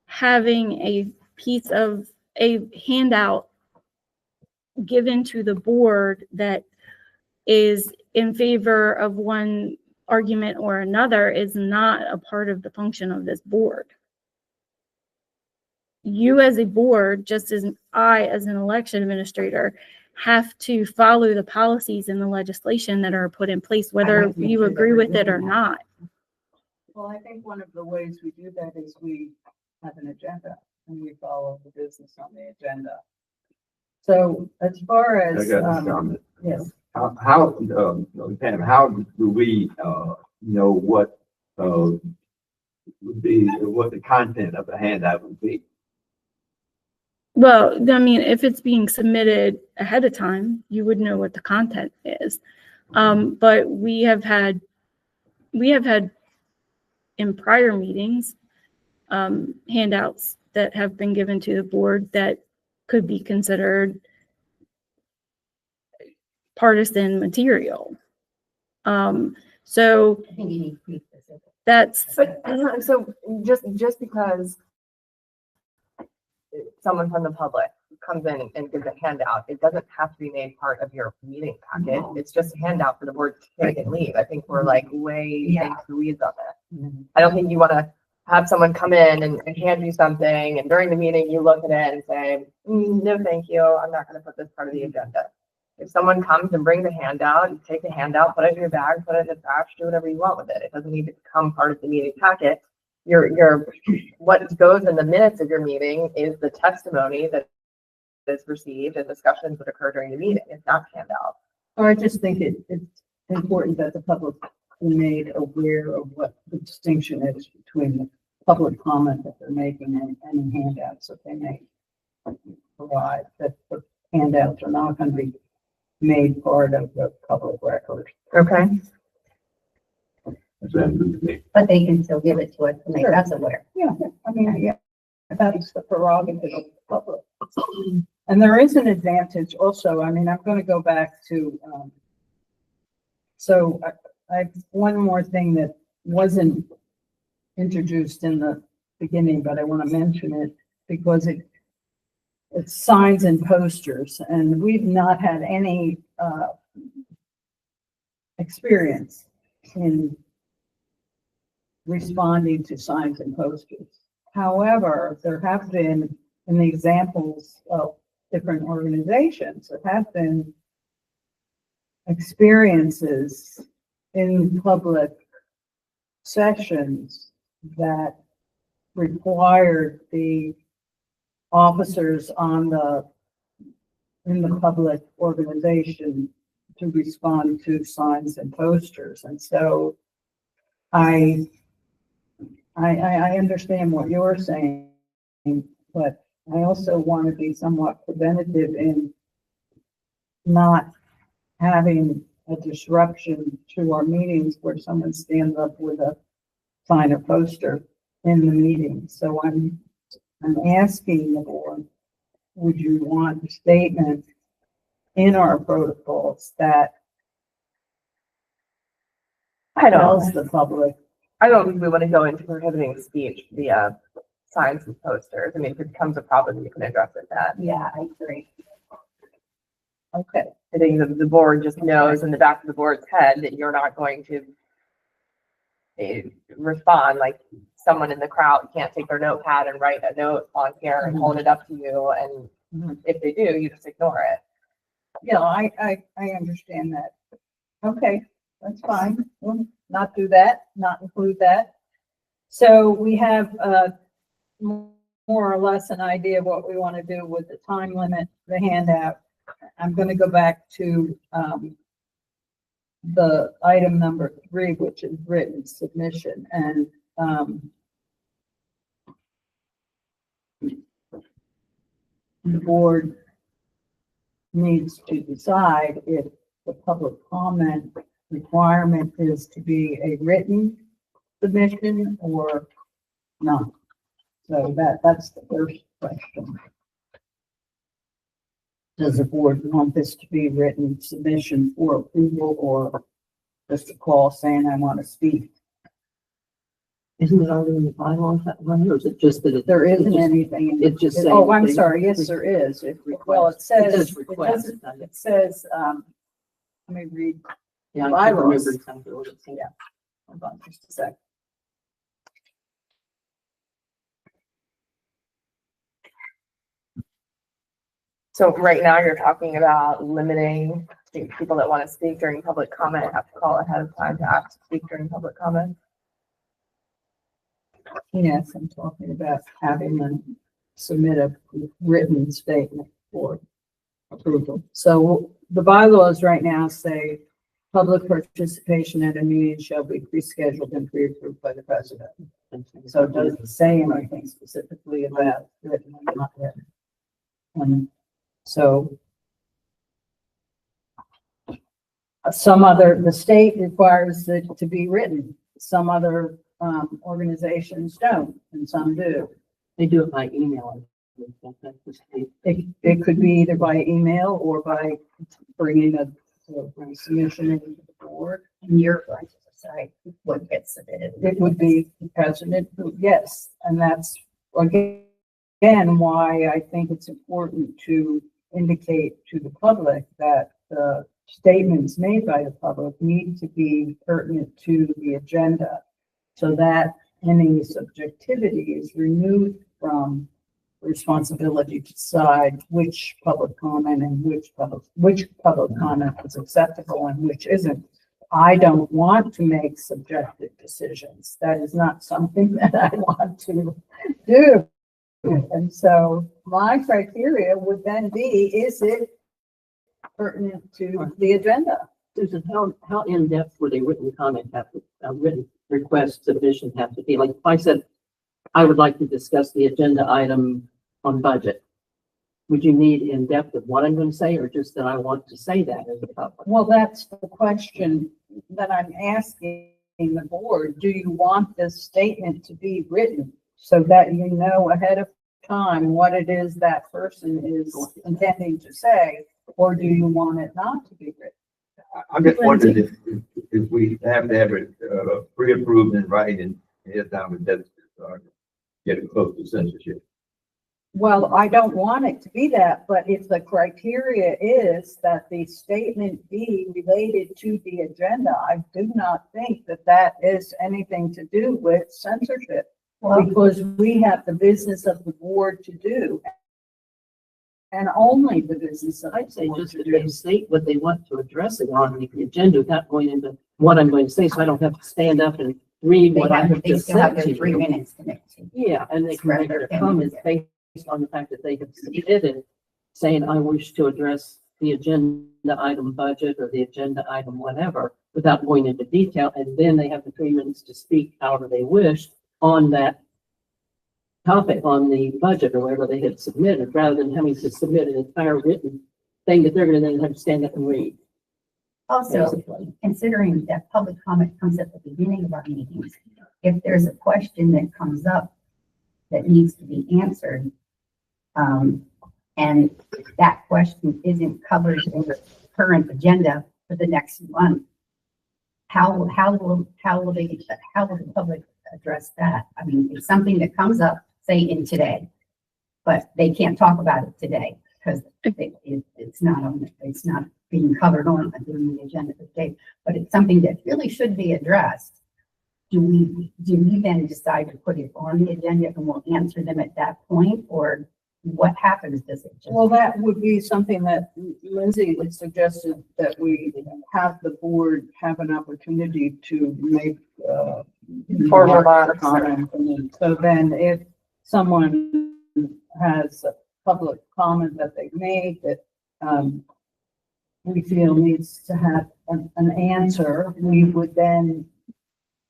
[SPEAKER 3] having a piece of a handout given to the board that is in favor of one argument or another is not a part of the function of this board. You as a board, just as I as an election administrator, have to follow the policies and the legislation that are put in place, whether you agree with it or not.
[SPEAKER 1] Well, I think one of the ways we do that is we have an agenda and we follow the business on the agenda. So as far
[SPEAKER 5] I
[SPEAKER 1] as,
[SPEAKER 5] got a comment.
[SPEAKER 1] yes,
[SPEAKER 5] Pam, how do we, know what, would be, what the content of the handout would be?
[SPEAKER 3] Well, I mean, if it's being submitted ahead of time, you would know what the content is. But we have had in prior meetings, handouts that have been given to the board that could be considered partisan material. So
[SPEAKER 6] I think you need to be specific.
[SPEAKER 3] that's,
[SPEAKER 2] But, so just because someone from the public comes in and gives a handout, it doesn't have to be made part of your meeting packet. It's just a handout for the board to take and leave. I think we're like way into the weeds on that. I don't think you want to have someone come in and hand you something, and during the meeting, you look at it and say, no, thank you, I'm not going to put this part of the agenda. If someone comes and brings a handout, you take the handout, put it in your bag, put it in a trash, do whatever you want with it. It doesn't need to become part of the meeting packet. What goes in the minutes of your meeting is the testimony that is received and discussions that occur during the meeting. It's not handout.
[SPEAKER 1] or I just think it's important that the public be made aware of what the distinction is between the public comment that they're making and any handouts that they may provide, that the handouts are not going to be made part of the public record.
[SPEAKER 2] Okay.
[SPEAKER 5] That's what I'm doing.
[SPEAKER 6] But they can still give it to us to make us aware.
[SPEAKER 1] Yeah, I mean, yeah, that's the prerogative of the public. And there is an advantage also, I mean, I'm going to go back to, so I one more thing that wasn't introduced in the beginning, but I want to mention it because it's signs and posters, and we've not had any experience in responding to signs and posters. However, there have been in the examples of different organizations, there have been experiences in public sessions that required the officers in the public organization to respond to signs and posters. And so I understand what you're saying, but I also want to be somewhat preventative in not having a disruption to our meetings where someone stands up with a sign or poster in the meeting. So I'm asking the board, would you want a statement in our protocols that tells the public?
[SPEAKER 2] I don't think we want to go into prohibiting speech via signs and posters. I mean, if it becomes a problem, you can address it then.
[SPEAKER 6] Yeah, I agree.
[SPEAKER 1] Okay,
[SPEAKER 2] I think the board just knows in the back of the board's head that you're not going to respond like someone in the crowd can't take their notepad and write a note on here and hold it up to you. And if they do, you just ignore it.
[SPEAKER 1] yeah, I understand that. Okay, that's fine. We'll not do that, not include that. So we have more or less an idea of what we want to do with the time limit, the handout. I'm going to go back to the item number 3, which is written submission. And the board needs to decide if the public comment requirement is to be a written submission or not. So that's the first question. Does the board want this to be written submission for approval or just a call saying I want to speak?
[SPEAKER 4] Isn't it already in the bylaws that way, or is it just that it?
[SPEAKER 1] There isn't anything. In
[SPEAKER 4] It just.
[SPEAKER 1] Oh, I'm sorry. Yes, there is. Well, it says,
[SPEAKER 4] request.
[SPEAKER 1] it says, let me read.
[SPEAKER 4] Yeah, I can't
[SPEAKER 1] bylaws.
[SPEAKER 4] remember exactly what it said.
[SPEAKER 1] Yeah. Hold on just a sec.
[SPEAKER 2] So right now you're talking about limiting people that want to speak during public comment have to call ahead of time to ask to speak during public comment.
[SPEAKER 1] Yes, I'm talking about having them submit a written statement for approval. So the bylaws right now say public participation at a meeting shall be pre-scheduled and pre-approved by the president. So it doesn't say anything specifically about written or not written. So the state requires it to be written. Some other organizations don't, and some do.
[SPEAKER 4] They do it by email.
[SPEAKER 1] It could be either by email or by bringing a submission into the board.
[SPEAKER 6] And you're going to decide what gets submitted.
[SPEAKER 1] It would be the president, yes, and that's again why I think it's important to indicate to the public that the statements made by the public need to be pertinent to the agenda, so that any subjectivity is removed from responsibility to decide which public comment and which public comment is acceptable and which isn't. I don't want to make subjective decisions. That is not something that I want to do. And so my criteria would then be, is it pertinent to the agenda?
[SPEAKER 4] Susan, how in-depth would a written comment have to, written request submission have to be? Like if I said, I would like to discuss the agenda item on budget, would you need in-depth of what I'm going to say, or just that I want to say that as a public?
[SPEAKER 1] Well, that's the question that I'm asking the board. Do you want this statement to be written so that you know ahead of time what it is that person is intending to say, or do you want it not to be written?
[SPEAKER 5] I'm just wondering if we have to have it pre-approved in writing, head down with that, getting close to censorship.
[SPEAKER 1] Well, I don't want it to be that, but if the criteria is that the statement be related to the agenda, I do not think that that is anything to do with censorship. Because we have the business of the board to do, And only the business.
[SPEAKER 4] I'd say just that they state what they want to address it on the agenda without going into what I'm going to say, so I don't have to stand up and read what I have
[SPEAKER 6] They
[SPEAKER 4] just
[SPEAKER 6] still have
[SPEAKER 4] said
[SPEAKER 6] their
[SPEAKER 4] to
[SPEAKER 6] 3
[SPEAKER 4] you.
[SPEAKER 6] minutes to make.
[SPEAKER 4] Yeah, and they can make their comments based on the fact that they have submitted saying, I wish to address the agenda item budget or the agenda item whatever, without going into detail, and then they have the 3 minutes to speak however they wish on that topic, on the budget or whatever they had submitted, rather than having to submit an entire written thing that they're gonna then have to stand up and read.
[SPEAKER 6] Also,
[SPEAKER 4] Basically.
[SPEAKER 6] considering that public comment comes at the beginning of our meetings, if there's a question that comes up that needs to be answered, and that question isn't covered in the current agenda for the next month, how will the public address that? I mean, it's something that comes up, say in today, but they can't talk about it today because it's not being covered on the agenda for today, but it's something that really should be addressed. Do we then decide to put it on the agenda and we'll answer them at that point, or what happens? Does it just?
[SPEAKER 1] Well, that would be something that Lindsay had suggested, that we have the board have an opportunity to make,
[SPEAKER 2] Or remarks.
[SPEAKER 1] comment. So then if someone has a public comment that they've made that, we feel needs to have an answer, we would then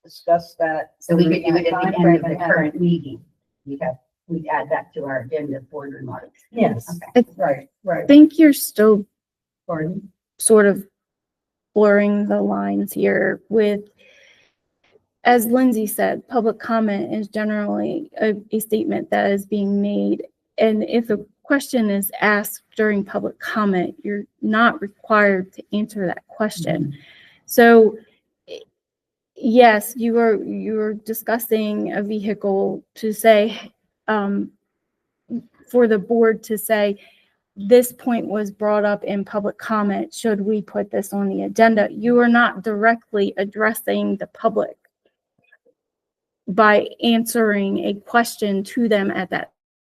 [SPEAKER 1] discuss that.
[SPEAKER 6] So we could do it at the end of the
[SPEAKER 1] timeframe.
[SPEAKER 6] current meeting. We'd add that to our agenda board remarks.
[SPEAKER 1] Yes,
[SPEAKER 6] Okay.
[SPEAKER 1] right,
[SPEAKER 3] I
[SPEAKER 1] right.
[SPEAKER 3] think you're still
[SPEAKER 1] Pardon?
[SPEAKER 3] sort of blurring the lines here with, as Lindsay said, public comment is generally a statement that is being made. And if a question is asked during public comment, you're not required to answer that question. So yes, you are discussing a vehicle to say, for the board to say, this point was brought up in public comment, should we put this on the agenda? You are not directly addressing the public by answering a question to them at that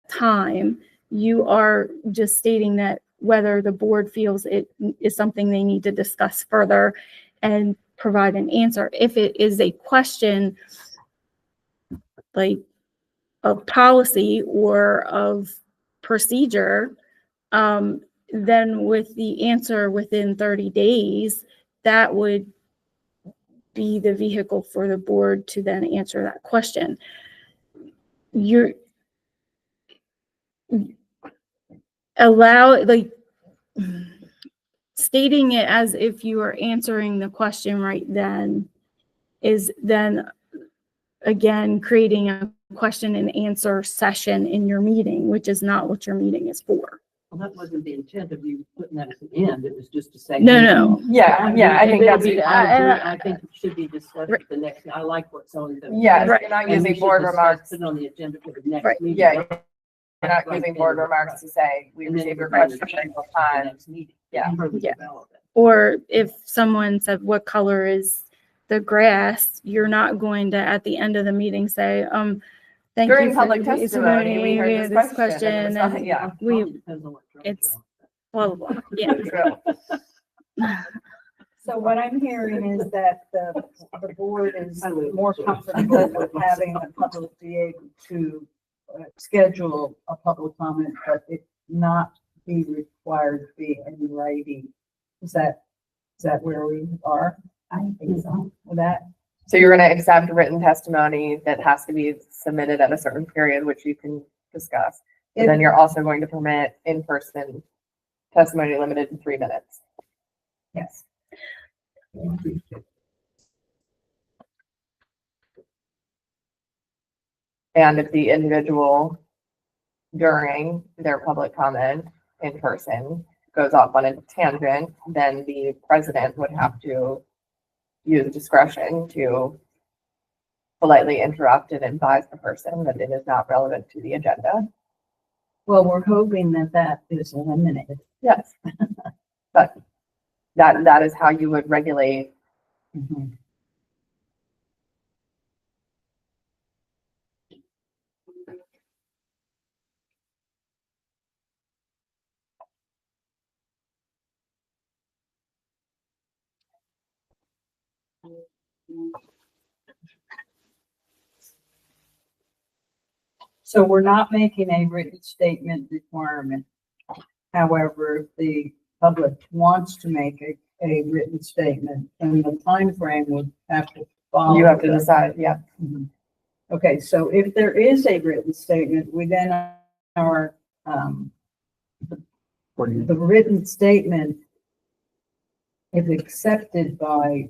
[SPEAKER 3] time. You are just stating that whether the board feels it is something they need to discuss further and provide an answer. If it is a question like of policy or of procedure, then with the answer within 30 days, that would be the vehicle for the board to then answer that question. You're stating it as if you are answering the question right then is then again creating a question and answer session in your meeting, which is not what your meeting is for.
[SPEAKER 4] Well, that wasn't the intent of you putting that at the end. It was just to say.
[SPEAKER 3] No.
[SPEAKER 2] Yeah, I think that's,
[SPEAKER 4] I think it should be discussed at the next, I like what someone said.
[SPEAKER 2] yeah,
[SPEAKER 3] Right.
[SPEAKER 2] you're not
[SPEAKER 4] And we
[SPEAKER 2] using
[SPEAKER 4] should
[SPEAKER 2] board
[SPEAKER 4] discuss,
[SPEAKER 2] remarks.
[SPEAKER 4] Put it on the agenda for the
[SPEAKER 3] Right.
[SPEAKER 4] next meeting.
[SPEAKER 2] Yeah, you're not
[SPEAKER 4] Right
[SPEAKER 2] using
[SPEAKER 4] then,
[SPEAKER 2] board remarks to say, we
[SPEAKER 4] And then
[SPEAKER 2] received your
[SPEAKER 4] we're going to
[SPEAKER 2] question
[SPEAKER 4] the
[SPEAKER 2] time.
[SPEAKER 4] next meeting.
[SPEAKER 2] Yeah.
[SPEAKER 4] Further
[SPEAKER 3] Yeah.
[SPEAKER 4] develop it.
[SPEAKER 3] Or if someone said, what color is the grass? You're not going to, at the end of the meeting, say, thank
[SPEAKER 2] During
[SPEAKER 3] you for
[SPEAKER 2] public
[SPEAKER 3] the
[SPEAKER 2] testimony, we heard this question, and it was nothing,
[SPEAKER 3] and
[SPEAKER 2] yeah.
[SPEAKER 3] we,
[SPEAKER 4] Probably depends on what drugs
[SPEAKER 3] it's-
[SPEAKER 4] you're on.
[SPEAKER 3] blah, blah, blah. Yeah.
[SPEAKER 2] True.
[SPEAKER 1] So what I'm hearing is that the board is more comfortable with having the public be able to schedule a public comment, but it not be required to be in writing. Is that where we are
[SPEAKER 6] I think so.
[SPEAKER 1] with that?
[SPEAKER 2] So you're gonna accept written testimony that has to be submitted at a certain period, which you can discuss. And then you're also going to permit in-person testimony limited to 3 minutes.
[SPEAKER 6] Yes.
[SPEAKER 2] And if the individual during their public comment in person goes off on a tangent, then the president would have to use discretion to politely interrupt and advise the person that it is not relevant to the agenda.
[SPEAKER 1] Well, we're hoping that that is eliminated.
[SPEAKER 2] Yes. But that is how you would regulate.
[SPEAKER 1] So we're not making a written statement requirement. However, if the public wants to make a written statement, then the time frame would have to follow.
[SPEAKER 2] You have to
[SPEAKER 1] that.
[SPEAKER 2] decide, yeah.
[SPEAKER 1] Mhm. Okay, so if there is a written statement, we then are, the written statement, if accepted by,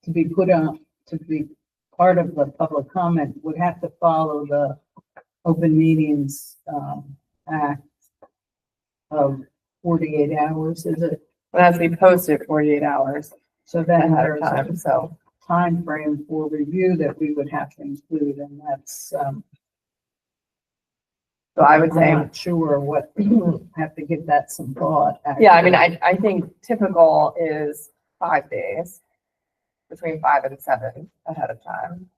[SPEAKER 1] to be put on, to be part of the public comment, would have to follow the Open Meetings, Act of 48 hours, is it?
[SPEAKER 2] It has to be posted 48 hours
[SPEAKER 1] So then
[SPEAKER 2] ahead of
[SPEAKER 1] there's
[SPEAKER 2] time,
[SPEAKER 1] a
[SPEAKER 2] so.
[SPEAKER 1] time frame for review that we would have to include, and that's,
[SPEAKER 2] So I would
[SPEAKER 1] I'm
[SPEAKER 2] say,
[SPEAKER 1] not sure what, have to give that some thought.
[SPEAKER 2] yeah, I mean,
[SPEAKER 1] actually.
[SPEAKER 2] I think typical is 5 days, between 5 and 7 ahead of time.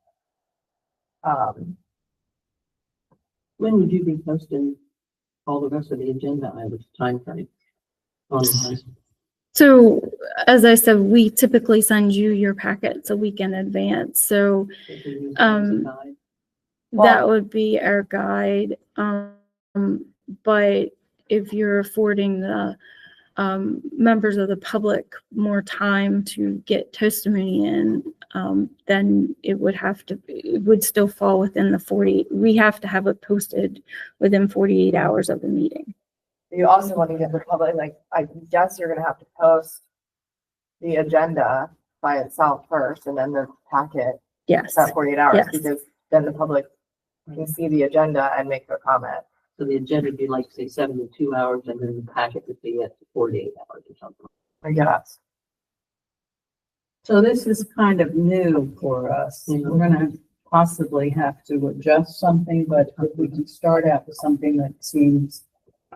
[SPEAKER 4] When would you be posting all the rest of the agenda items, timeframe? Online?
[SPEAKER 3] So as I said, we typically send you your packets a week in advance. So
[SPEAKER 4] If we use
[SPEAKER 3] Um,
[SPEAKER 4] that as a guide?
[SPEAKER 3] that
[SPEAKER 2] Well-
[SPEAKER 3] would be our guide. But if you're affording the members of the public more time to get testimony in, then it would still fall within the 40. We have to have it posted within 48 hours of the meeting.
[SPEAKER 2] You also want to give the public, like, I guess you're gonna have to post the agenda by itself first and then the packet
[SPEAKER 3] Yes.
[SPEAKER 2] at 48 hours,
[SPEAKER 3] Yes.
[SPEAKER 2] because then the public can see the agenda and make their comment.
[SPEAKER 4] So the agenda would be like, say, 72 hours, and then the packet would be at 48 hours or something.
[SPEAKER 2] I guess.
[SPEAKER 1] So this is kind of new for us.
[SPEAKER 4] Mhm.
[SPEAKER 1] We're gonna possibly have to adjust something, but if we can start out with something that seems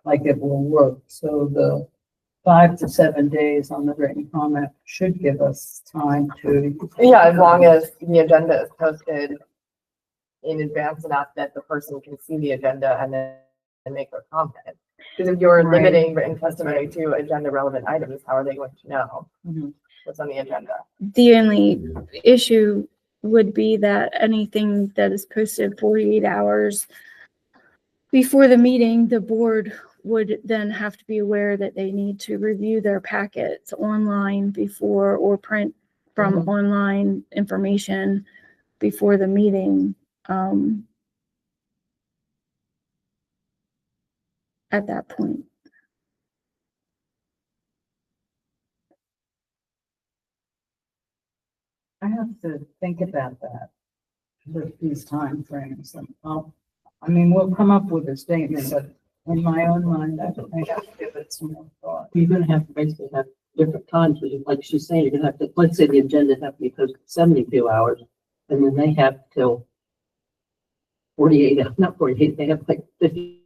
[SPEAKER 1] like it will work. So the 5 to 7 days on the written comment should give us time to.
[SPEAKER 2] Yeah, as long as the agenda is posted in advance enough that the person can see the agenda and then make their comment. Because if you're
[SPEAKER 1] Right.
[SPEAKER 2] limiting written testimony to agenda relevant items, how are they going to know
[SPEAKER 1] Mhm.
[SPEAKER 2] what's on the agenda?
[SPEAKER 3] The only issue would be that anything that is posted 48 hours before the meeting, the board would then have to be aware that they need to review their packets online before, or print from online information before the meeting. At that point.
[SPEAKER 1] I have to think about that with these timeframes, and I mean, we'll come up with a statement, but in my own mind, I have to give it some more thought.
[SPEAKER 4] You're gonna have to basically have different times, because like she's saying, you're gonna have to, let's say the agenda have to be posted 72 hours, and then they have till 48, not 48, they have like 50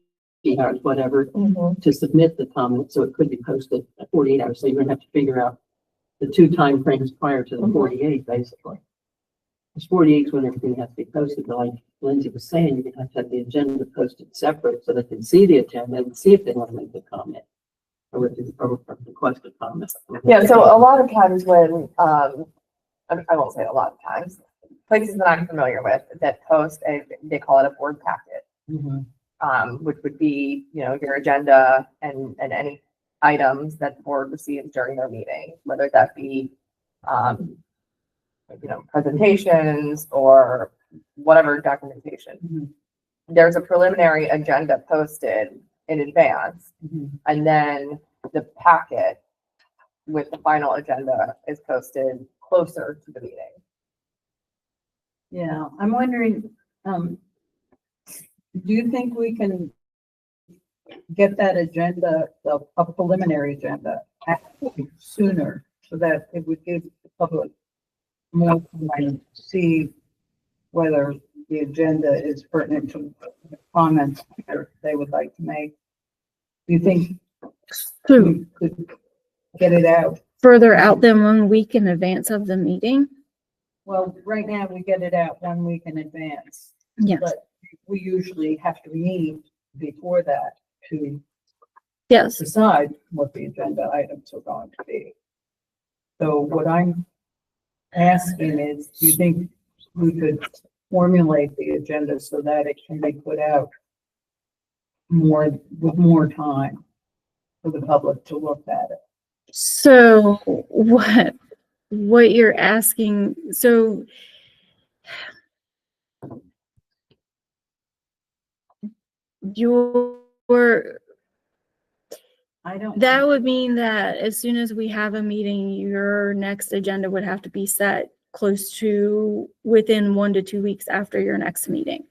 [SPEAKER 4] hours, whatever, to submit the comment, so it could be posted at 48 hours, so you're gonna have to figure out the 2 time frames prior to the 48, basically. It's 48 is when everything has to be posted, but like Lindsay was saying, you're gonna have to have the agenda posted separate, so they can see the agenda and see if they want to make a comment. Or request a comment.
[SPEAKER 2] Yeah, so a lot of times when, I won't say a lot of times, places that I'm familiar with that post they call it a board packet. Which would be, your agenda and any items that the board receives during their meeting, whether that be, presentations or whatever documentation. There's a preliminary agenda posted in advance, and then the packet with the final agenda is posted closer to the meeting.
[SPEAKER 1] Yeah, I'm wondering, do you think we can get that agenda, a preliminary agenda, actually sooner, so that it would give the public more time to see whether the agenda is pertinent to the comments that they would like to make? Do you think
[SPEAKER 3] So
[SPEAKER 1] we could get it out?
[SPEAKER 3] further out than 1 week in advance of the meeting?
[SPEAKER 1] Well, right now we get it out 1 week in advance.
[SPEAKER 3] Yes.
[SPEAKER 1] But we usually have to meet before that to
[SPEAKER 3] Yes.
[SPEAKER 1] decide what the agenda items are going to be. So what I'm asking is, do you think we could formulate the agenda so that it can be put out with more time for the public to look at it?
[SPEAKER 3] So what you're asking, so your,
[SPEAKER 1] I don't.
[SPEAKER 3] that would mean that as soon as we have a meeting, your next agenda would have to be set close to within 1 to 2 weeks after your next meeting.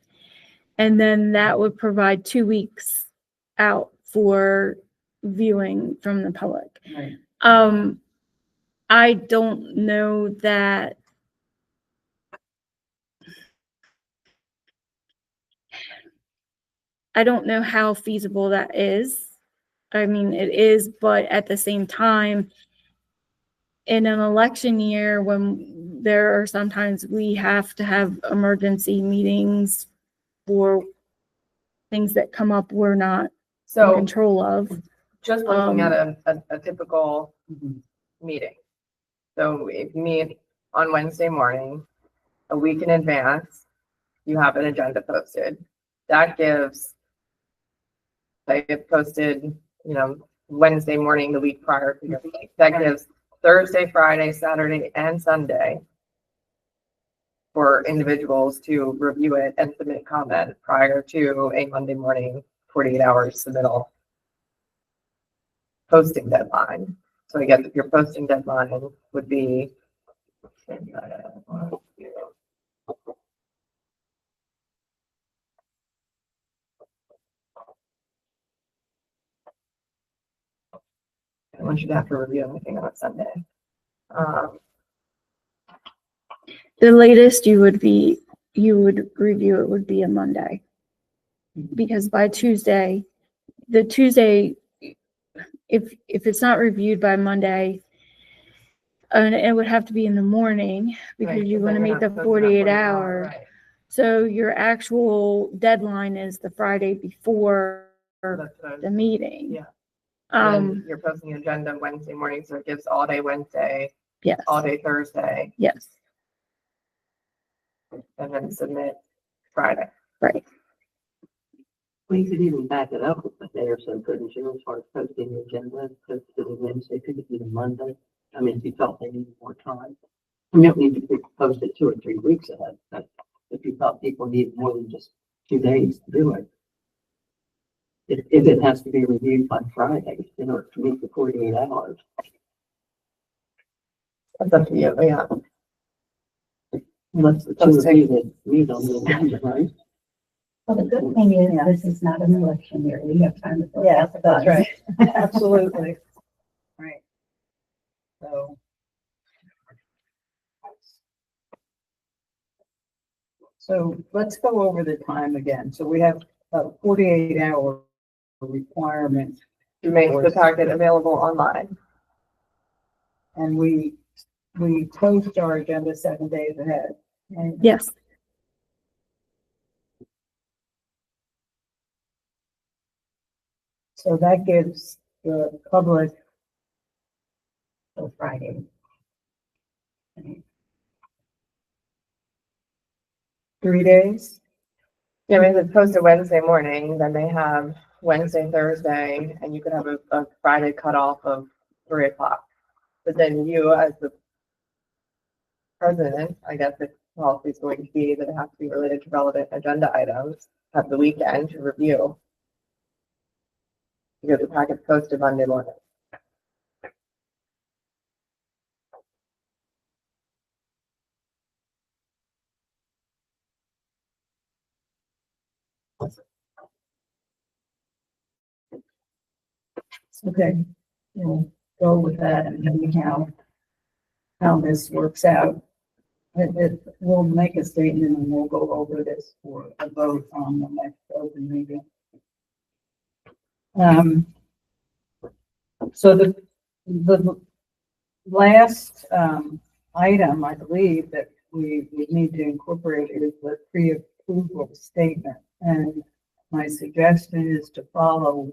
[SPEAKER 3] And then that would provide 2 weeks out for viewing from the public.
[SPEAKER 1] Right.
[SPEAKER 3] I don't know that I don't know how feasible that is. I mean, it is, but at the same time, in an election year, when there are sometimes we have to have emergency meetings for things that come up we're not in
[SPEAKER 2] So
[SPEAKER 3] control of.
[SPEAKER 2] just looking at a typical meeting. So if you meet on Wednesday morning, a week in advance, you have an agenda posted. That gives, say it's posted, Wednesday morning, the week prior to your meeting. That gives Thursday, Friday, Saturday, and Sunday for individuals to review it and submit comment prior to a Monday morning, 48 hours submittal posting deadline. So I guess if your posting deadline would be I want you to have to review anything on a Sunday.
[SPEAKER 3] The latest you would review it would be a Monday. Because by Tuesday, if it's not reviewed by Monday, and it would have to be in the morning because
[SPEAKER 2] Right,
[SPEAKER 3] you want to
[SPEAKER 2] then
[SPEAKER 3] meet
[SPEAKER 2] you're
[SPEAKER 3] the
[SPEAKER 2] not supposed to have
[SPEAKER 3] 48
[SPEAKER 2] hour,
[SPEAKER 3] hour.
[SPEAKER 2] right.
[SPEAKER 3] So your actual deadline is the Friday before
[SPEAKER 2] That's what I was-
[SPEAKER 3] the meeting.
[SPEAKER 2] Yeah. And
[SPEAKER 3] Um,
[SPEAKER 2] you're posting an agenda Wednesday morning, so it gives all day Wednesday,
[SPEAKER 3] yes,
[SPEAKER 2] all day Thursday,
[SPEAKER 3] yes,
[SPEAKER 2] and then submit Friday.
[SPEAKER 3] right.
[SPEAKER 4] Well, you could even back it up with a day or so, couldn't you, as far as posting the agenda, because it was Wednesday, could it be the Monday? I mean, if you felt they needed more time. I mean, you don't need to post it 2 or 3 weeks ahead, but if you thought people needed more than just 2 days to do it. If it has to be reviewed by Friday in order to meet the 48 hours.
[SPEAKER 2] That's up to you, yeah.
[SPEAKER 4] Unless the 2 of you that meet on the agenda, right?
[SPEAKER 6] Well, the good thing is this is not an election year. We have time to. fill
[SPEAKER 1] Yeah,
[SPEAKER 6] out the
[SPEAKER 1] that's
[SPEAKER 6] funds.
[SPEAKER 1] right. Absolutely. Right. So let's go over the time again. So we have a 48-hour requirement,
[SPEAKER 2] To make the packet available online.
[SPEAKER 1] and we post our agenda 7 days ahead. And
[SPEAKER 3] Yes,
[SPEAKER 1] so that gives the public
[SPEAKER 6] So Friday.
[SPEAKER 1] 3 days.
[SPEAKER 2] Yeah, I mean, if it's posted Wednesday morning, then they have Wednesday, Thursday, and you could have a Friday cutoff of 3:00. But then you, as the president, I guess the policy is going to be that it has to be related to relevant agenda items, have the weekend to review. You get the packet posted Monday morning.
[SPEAKER 1] Okay, we'll go with that and then how this works out. We'll make a statement and we'll go over this for a vote on the next open meeting. So the last, item, I believe, that we need to incorporate is the pre-approval statement. And my suggestion is to follow,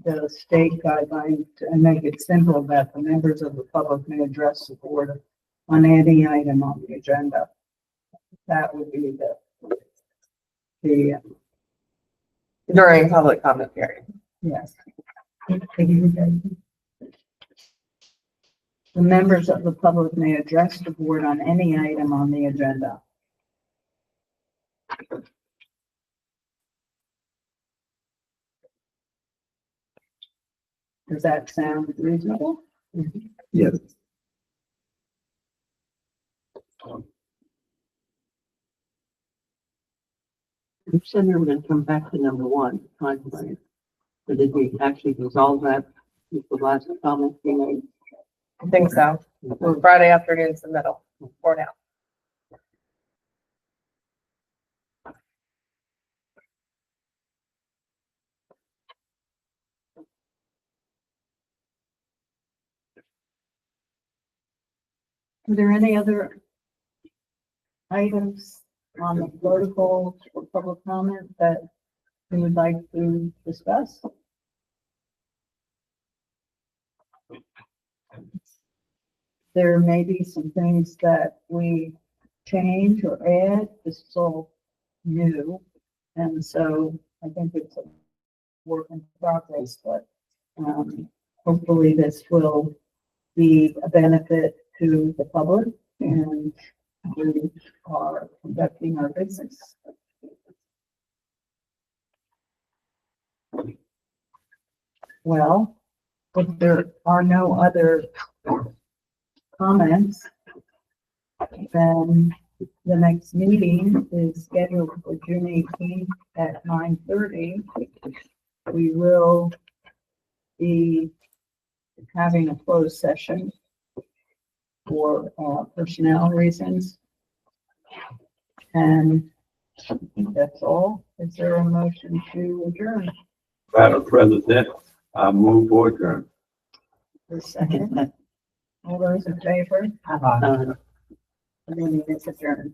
[SPEAKER 1] the state guidelines and make it simple that the members of the public may address the board on any item on the agenda. That would be the,
[SPEAKER 2] During public comment period.
[SPEAKER 1] yes. The members of the public may address the board on any item on the agenda. Does that sound reasonable?
[SPEAKER 5] Yes.
[SPEAKER 4] You said we were gonna come back to number one, time frame. But did we actually resolve that with the last comment we made?
[SPEAKER 2] I think so. Friday afternoon's the middle for now.
[SPEAKER 1] Are there any other items on the protocol for public comment that we would like to discuss? There may be some things that we change or add. This is all new. And so I think it's a work in progress, but hopefully this will be a benefit to the public and we are conducting our business. Well, if there are no other comments, then the next meeting is scheduled for June 18th at 9:30. We will be having a closed session for personnel reasons. And I think that's all. Is there a motion to adjourn?
[SPEAKER 5] Madam President, I move for adjournment.
[SPEAKER 1] For a second. All those in favor?
[SPEAKER 4] Uh,
[SPEAKER 1] The meeting is adjourned.